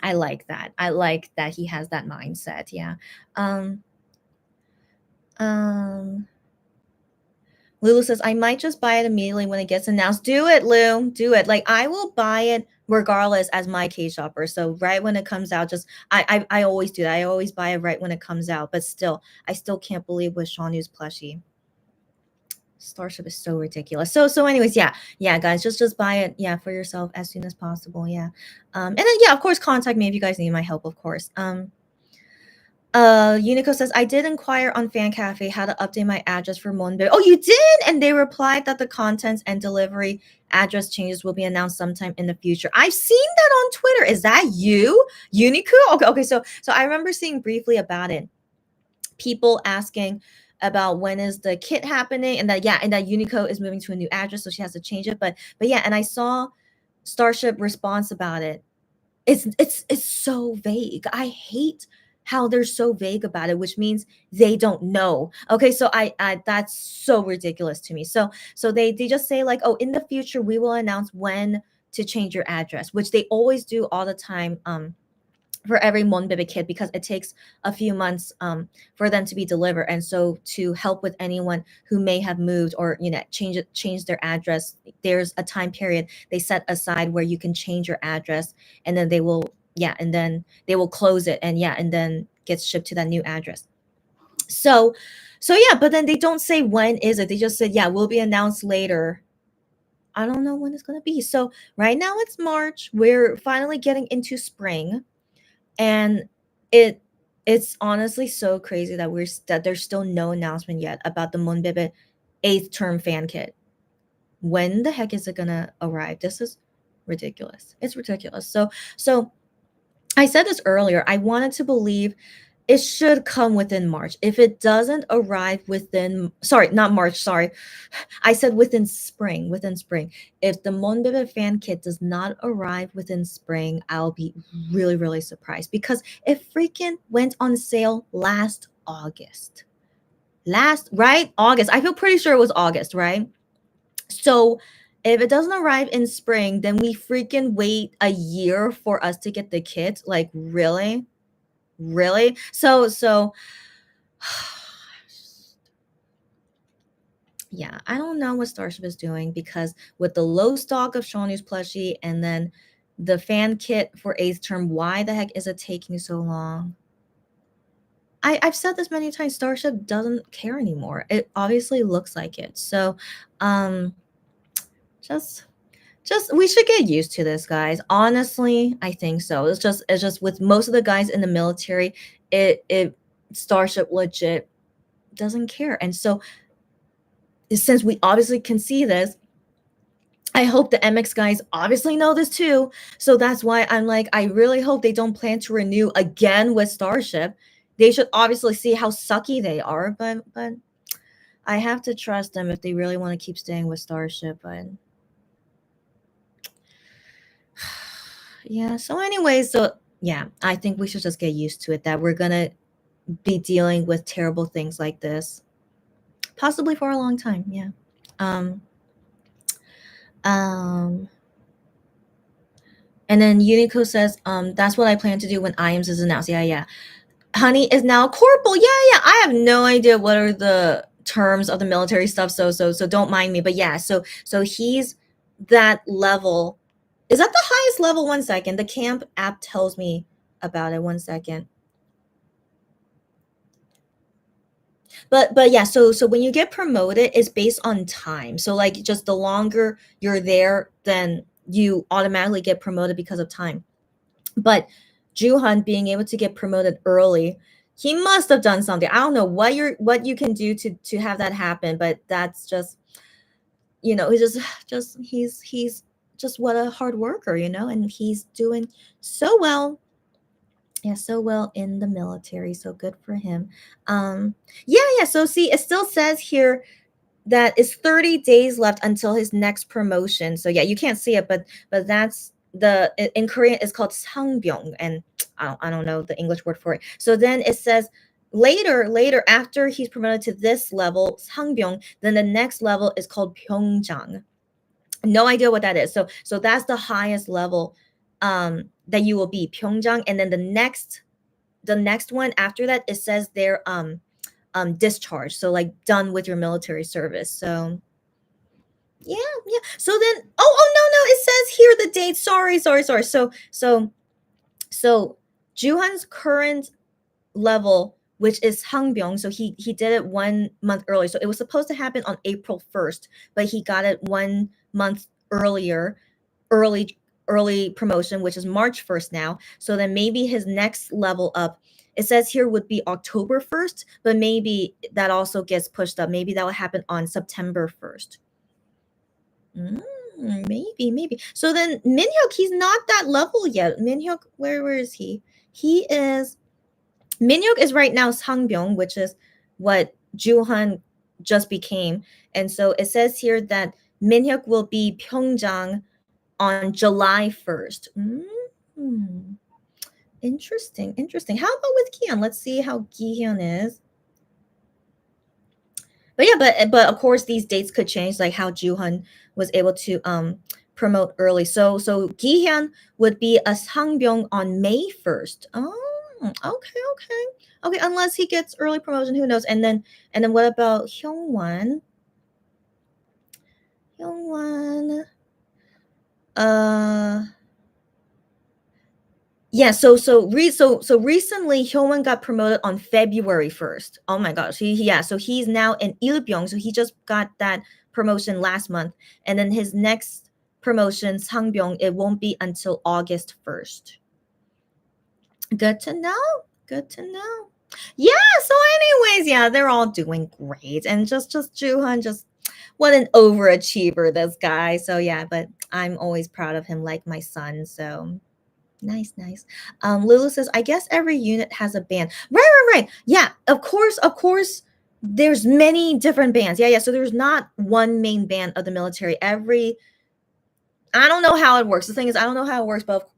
I like that. I like that he has that mindset. Yeah. Um, um, Lulu says, I might just buy it immediately when it gets announced. Do it, Lou. Do it. Like I will buy it regardless as my K shopper. So right when it comes out, just I always do that. I always buy it right when it comes out. But still, I still can't believe with Shawnu's plushie. Starship is so ridiculous. So anyways, yeah, guys, just buy it, yeah, for yourself as soon as possible, yeah. And then yeah, of course, contact me if you guys need my help, of course. Unico says I did inquire on Fan Cafe how to update my address for Monbe. Oh, you did, and they replied that the contents and delivery address changes will be announced sometime in the future. I've seen that on Twitter. Is that you, Unico? Okay. So I remember seeing briefly about it. People asking about when is the kit happening and that Unico is moving to a new address so she has to change it but yeah, and I saw Starship response about it. It's so vague. I hate how they're so vague about it, which means they don't know. Okay, so I that's so ridiculous to me. So they just say like, oh, in the future we will announce when to change your address, which they always do all the time for every Monbebe kit because it takes a few months for them to be delivered. And so to help with anyone who may have moved or change their address, there's a time period they set aside where you can change your address, and then they will close it, and then gets shipped to that new address. So yeah, but then they don't say when is it. They just said yeah, will be announced later. I don't know when it's gonna be. So right now it's March. We're finally getting into spring. And it's honestly so crazy that there's still no announcement yet about the Monbebe 8th term fan kit. When the heck is it gonna arrive? This is ridiculous. It's ridiculous. So I said this earlier. I wanted to believe it should come within March. If it doesn't arrive within, sorry, not March, sorry. I said within spring. If the Monbebe fan kit does not arrive within spring, I'll be really, really surprised because it freaking went on sale last August. Right? August. I feel pretty sure it was August, right? So if it doesn't arrive in spring, then we freaking wait a year for us to get the kit. Like, really? Really? So Yeah, I don't know what Starship is doing because with the low stock of Shawnu's plushie and then the fan kit for eighth term, why the heck is it taking so long? I've said this many times, Starship doesn't care anymore. It obviously looks like it. So um just we should get used to this, guys. Honestly, I think so. It's just with most of the guys in the military, it Starship legit doesn't care. And so since we obviously can see this, I hope the MX guys obviously know this too. So that's why I'm like, I really hope they don't plan to renew again with Starship. They should obviously see how sucky they are, but I have to trust them if they really want to keep staying with Starship. But yeah, so anyway, so yeah, I think we should just get used to it that we're gonna be dealing with terrible things like this, possibly for a long time. Yeah. Um. Um. And then Unico says, that's what I plan to do when IAMS is announced. Yeah, yeah. Honey is now a corporal. Yeah, yeah. I have no idea what are the terms of the military stuff. So don't mind me. But yeah, so he's that level. Is that the highest level? 1 second. The camp app tells me about it. 1 second. But yeah, so when you get promoted, it's based on time. So like just the longer you're there, then you automatically get promoted because of time. But Juhan being able to get promoted early, he must have done something. I don't know what you can do to have that happen, but that's just he's just he's just what a hard worker, and he's doing so well. Yeah, so well in the military, so good for him. Yeah, so see, it still says here that it's 30 days left until his next promotion. So yeah, you can't see it, but that's in Korean it's called 상병, and I don't know the English word for it. So then it says later after he's promoted to this level, 상병, then the next level is called 병장. No idea what that is. So that's the highest level that you will be, 병장, and then the next one after that, it says they're discharged, so like done with your military service. So yeah, so then no, it says here the date. Sorry. So Juhan's current level, which is Hangbyong, so he did it 1 month early, so it was supposed to happen on April 1st, but he got it 1 month earlier, early early promotion, which is March 1st now. So then maybe his next level up, it says here, would be October 1st, but maybe that also gets pushed up. Maybe that will happen on September 1st. Maybe. So then Minhyuk, he's not that level yet. Minhyuk, where is he? Minhyuk is right now Sangbyong, which is what Juhan just became. And so it says here that Minhyuk will be Pyeongjang on July 1st. Interesting. How about with Gihyun? Let's see how Gihyun is. But yeah, but of course these dates could change, like how Juhan was able to promote early. So Gihyun would be a Sangbyong on May 1st. Oh, okay. Unless he gets early promotion, who knows? And then what about Hyungwon? Uh Yeah, so recently Hyowon got promoted on February 1st. Oh my gosh. Yeah, so he's now in Ilbyong, so he just got that promotion last month, and then his next promotion, Sangbyong, it won't be until August 1st. Good to know. Yeah, so anyways, yeah, they're all doing great, and just Juhan, just what an overachiever, this guy. So yeah, but I'm always proud of him, like my son. So nice. Lulu says, I guess every unit has a band. Right. Yeah, of course. There's many different bands. Yeah. So there's not one main band of the military. I don't know how it works. The thing is, I don't know how it works, but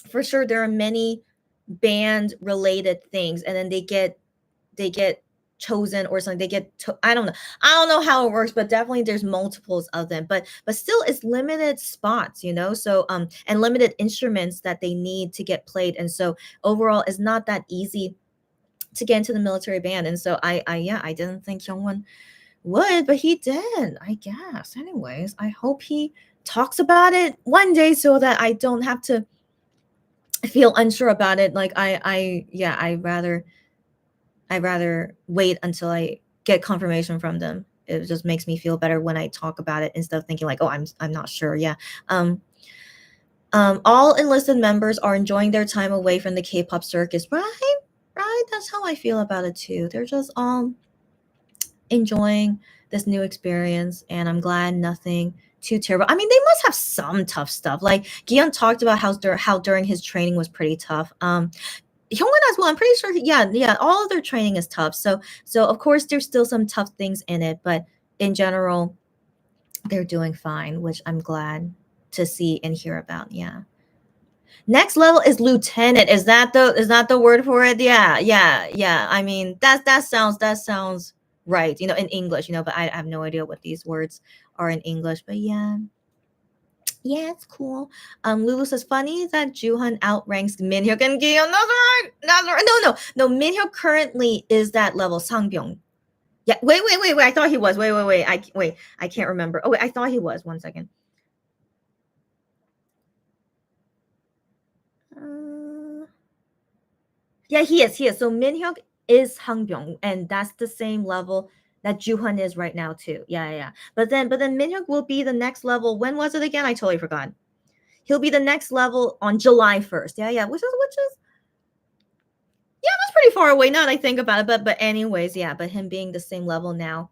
for sure there are many band related things, and then they get chosen or something. I don't know how it works, but definitely there's multiples of them, but still it's limited spots, so and limited instruments that they need to get played, and so overall it's not that easy to get into the military band. And so I didn't think Hyungwon would, but he did, I guess. Anyways, I hope he talks about it one day so that I don't have to feel unsure about it. Like yeah, I'd rather wait until I get confirmation from them. It just makes me feel better when I talk about it instead of thinking like, oh, I'm not sure. Yeah. Um, all enlisted members are enjoying their time away from the K-pop circus, right? Right. That's how I feel about it too. They're just all enjoying this new experience, and I'm glad nothing too terrible. I mean, they must have some tough stuff. Like Gion talked about how during his training was pretty tough. Hyungwon as well. I'm pretty sure. Yeah. All of their training is tough. So of course there's still some tough things in it, but in general, they're doing fine, which I'm glad to see and hear about. Yeah. Next level is lieutenant. Is that the word for it? Yeah. I mean, that sounds right. In English. But I have no idea what these words are in English. But yeah. Yeah, it's cool. Lulu says funny that Juhan outranks Minhyuk and Gion. That's right. That's right. No. Minhyuk currently is that level. Sangbyong. Yeah. Wait. I thought he was. Wait. I can't remember. Oh wait, I thought he was. 1 second. Uh, yeah, he is. He is. So Minhyuk is Hangbyong, and that's the same level that Juhan is right now too. Yeah. But then Minhyuk will be the next level. When was it again? I totally forgot. He'll be the next level on July 1st. Yeah. Which is yeah, that's pretty far away now that I think about it. But anyways, yeah, but him being the same level now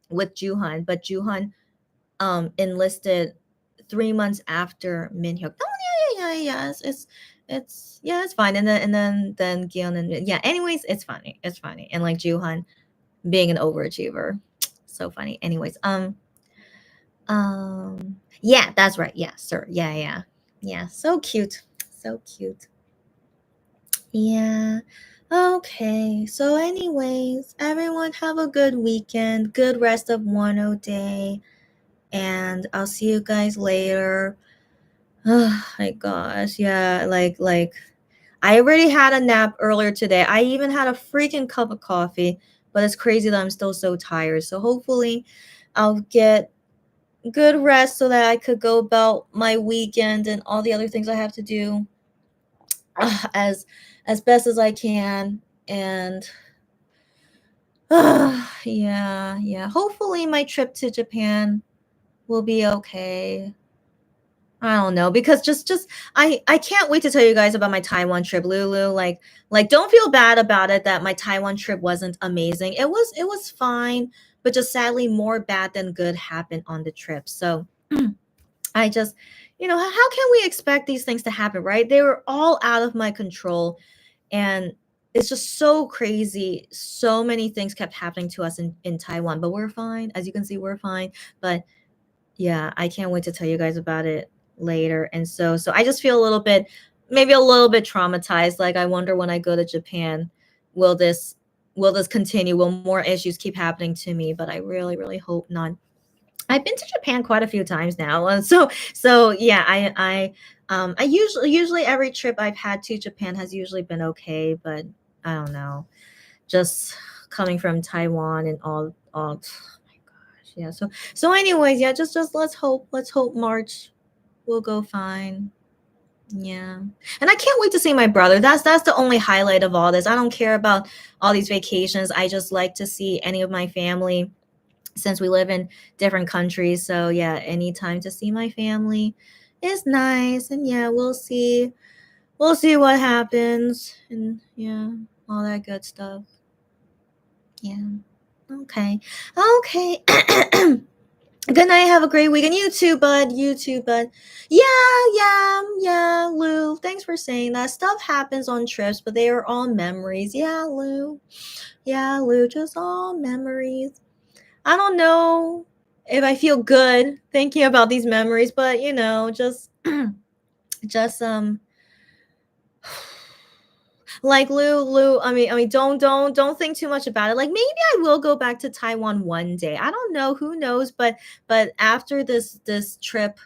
with Juhan, but Juhan enlisted 3 months after Minhyuk. Oh yeah. It's fine. And then Gion and yeah. Anyways, it's funny. It's funny. And like Juhan being an overachiever, so funny. Anyways, yeah, that's right. Yeah, sir. Yeah. So cute. So cute. Yeah. Okay. So, anyways, everyone have a good weekend, good rest of Wonho day, and I'll see you guys later. Oh my gosh. Yeah, like I already had a nap earlier today. I even had a freaking cup of coffee, but it's crazy that I'm still so tired. So hopefully I'll get good rest so that I could go about my weekend and all the other things I have to do as best as I can. And yeah. Hopefully my trip to Japan will be okay. I don't know because just I can't wait to tell you guys about my Taiwan trip, Lulu. Like don't feel bad about it that my Taiwan trip wasn't amazing. It was fine, but just sadly more bad than good happened on the trip. So I just how can we expect these things to happen, right? They were all out of my control, and it's just so crazy. So many things kept happening to us in Taiwan, but we're fine. As you can see, we're fine. But yeah, I can't wait to tell you guys about it later. And so I just feel maybe a little bit traumatized. Like I wonder when I go to Japan, will this continue? Will more issues keep happening to me? But I really, really hope not. I've been to Japan quite a few times now. So yeah, I usually every trip I've had to Japan has usually been okay, but I don't know. Just coming from Taiwan and all yeah. So anyways, yeah, just let's hope March will go fine. Yeah. And I can't wait to see my brother. That's the only highlight of all this. I don't care about all these vacations. I just like to see any of my family since we live in different countries. So yeah, anytime to see my family is nice. And yeah, we'll see. We'll see what happens. And yeah, all that good stuff. Yeah. Okay. Okay. Good night. Have a great weekend. You too, bud. You too, bud. Yeah, Lou. Thanks for saying that. Stuff happens on trips, but they are all memories. Yeah, Lou. Yeah, Lou. Just all memories. I don't know if I feel good thinking about these memories, but just like Lou. I mean, don't think too much about it. Like maybe I will go back to Taiwan one day. I don't know. Who knows? But after this trip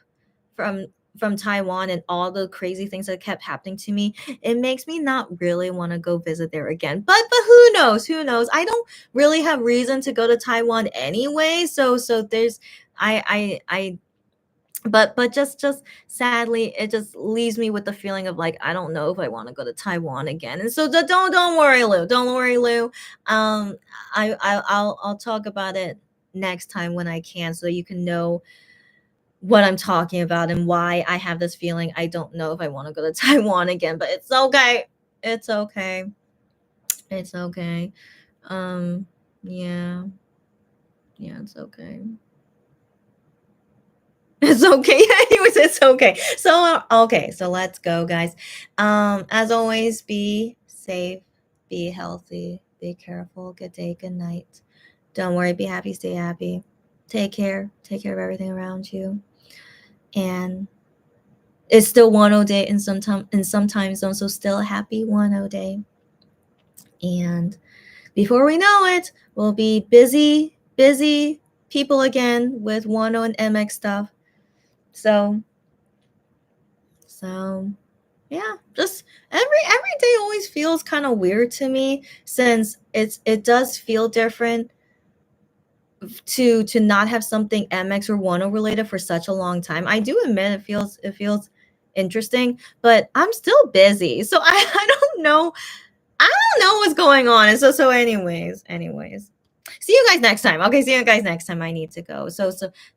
from from Taiwan and all the crazy things that kept happening to me, it makes me not really want to go visit there again. But who Who knows? I don't really have reason to go to Taiwan anyway. So there's I but just sadly it just leaves me with the feeling of like I don't know if I want to go to Taiwan again. And so don't worry, Lou. Don't worry, Lou. I'll talk about it next time when I can, so you can know what I'm talking about and why I have this feeling I don't know if I want to go to Taiwan again. But it's okay. It's okay. It's okay. Um, yeah, yeah, it's okay. It's okay. Anyways, it's okay. So okay, so let's go, guys. As always, be safe, be healthy, be careful. Good day, good night. Don't worry, be happy, stay happy. Take care. Take care of everything around you. And it's still 1 day in some time zone, so still a happy 1 day. And before we know it, we'll be busy people again with 1 and MX stuff. So yeah, just every day always feels kind of weird to me, since it does feel different to not have something MX or Wano related for such a long time. I do admit it feels interesting, but I'm still busy. So I don't know. I don't know what's going on. And so anyways. See you guys next time. Okay, see you guys next time. I need to go. So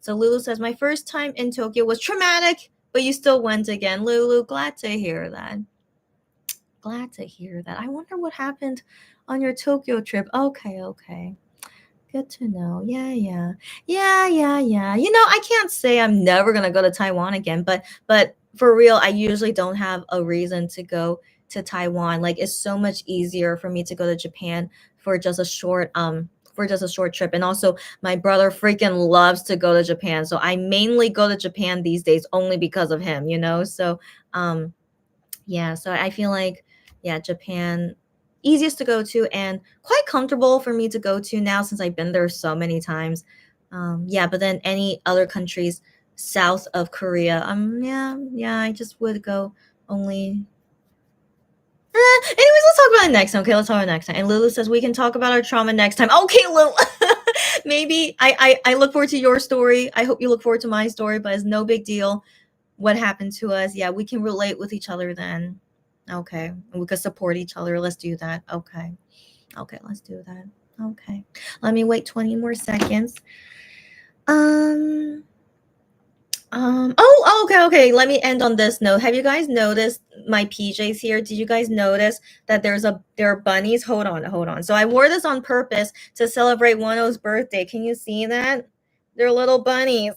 Lulu says my first time in Tokyo was traumatic, but you still went again. Lulu, glad to hear that. Glad to hear that. I wonder what happened on your Tokyo trip. Okay. Good to know. Yeah. I can't say I'm never gonna go to Taiwan again, but for real, I usually don't have a reason to go to Taiwan. Like it's so much easier for me to go to Japan for just a short trip. And also my brother freaking loves to go to Japan. So I mainly go to Japan these days only because of him. So um yeah, so I feel like, yeah, Japan, easiest to go to and quite comfortable for me to go to now since I've been there so many times. Yeah, but then any other countries south of Korea, yeah, I just would go only. Anyways, let's talk about it next time. Okay, let's talk about it next time. And Lulu says we can talk about our trauma next time. Okay, Lulu. Maybe I look forward to your story. I hope you look forward to my story, but it's no big deal what happened to us. Yeah, we can relate with each other then. Okay. And we could support each other. Let's do that. Okay. Okay, let's do that. Okay. Let me wait 20 more seconds. Um okay. Let me end on this note. Have you guys noticed my PJs here? Did you guys notice that there are bunnies? Hold on. So I wore this on purpose to celebrate Wano's birthday. Can you see that? They're little bunnies.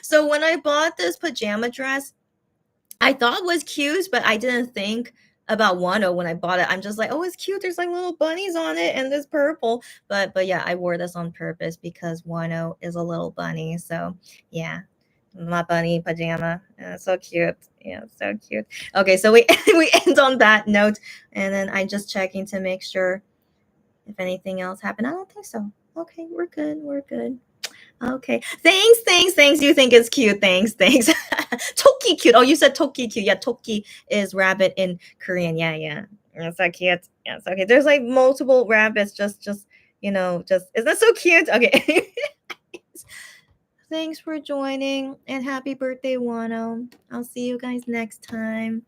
So when I bought this pajama dress, I thought it was cute, but I didn't think about Wano when I bought it. I'm just like, oh, it's cute. There's like little bunnies on it and this purple. But yeah, I wore this on purpose because Wano is a little bunny. So yeah, my bunny pajama. So cute. Yeah, so cute. Okay, so we we end on that note, and then I'm just checking to make sure if anything else happened. I don't think so. Okay, we're good. We're good. Okay. Thanks. You think it's cute. Thanks. Toki cute. Oh, you said Toki cute. Yeah, Toki is rabbit in Korean. Yeah. That's so cute. Yeah, it's okay. There's like multiple rabbits. Just isn't that so cute? Okay. Thanks for joining and happy birthday, Wano. I'll see you guys next time.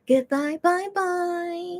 Goodbye. Bye.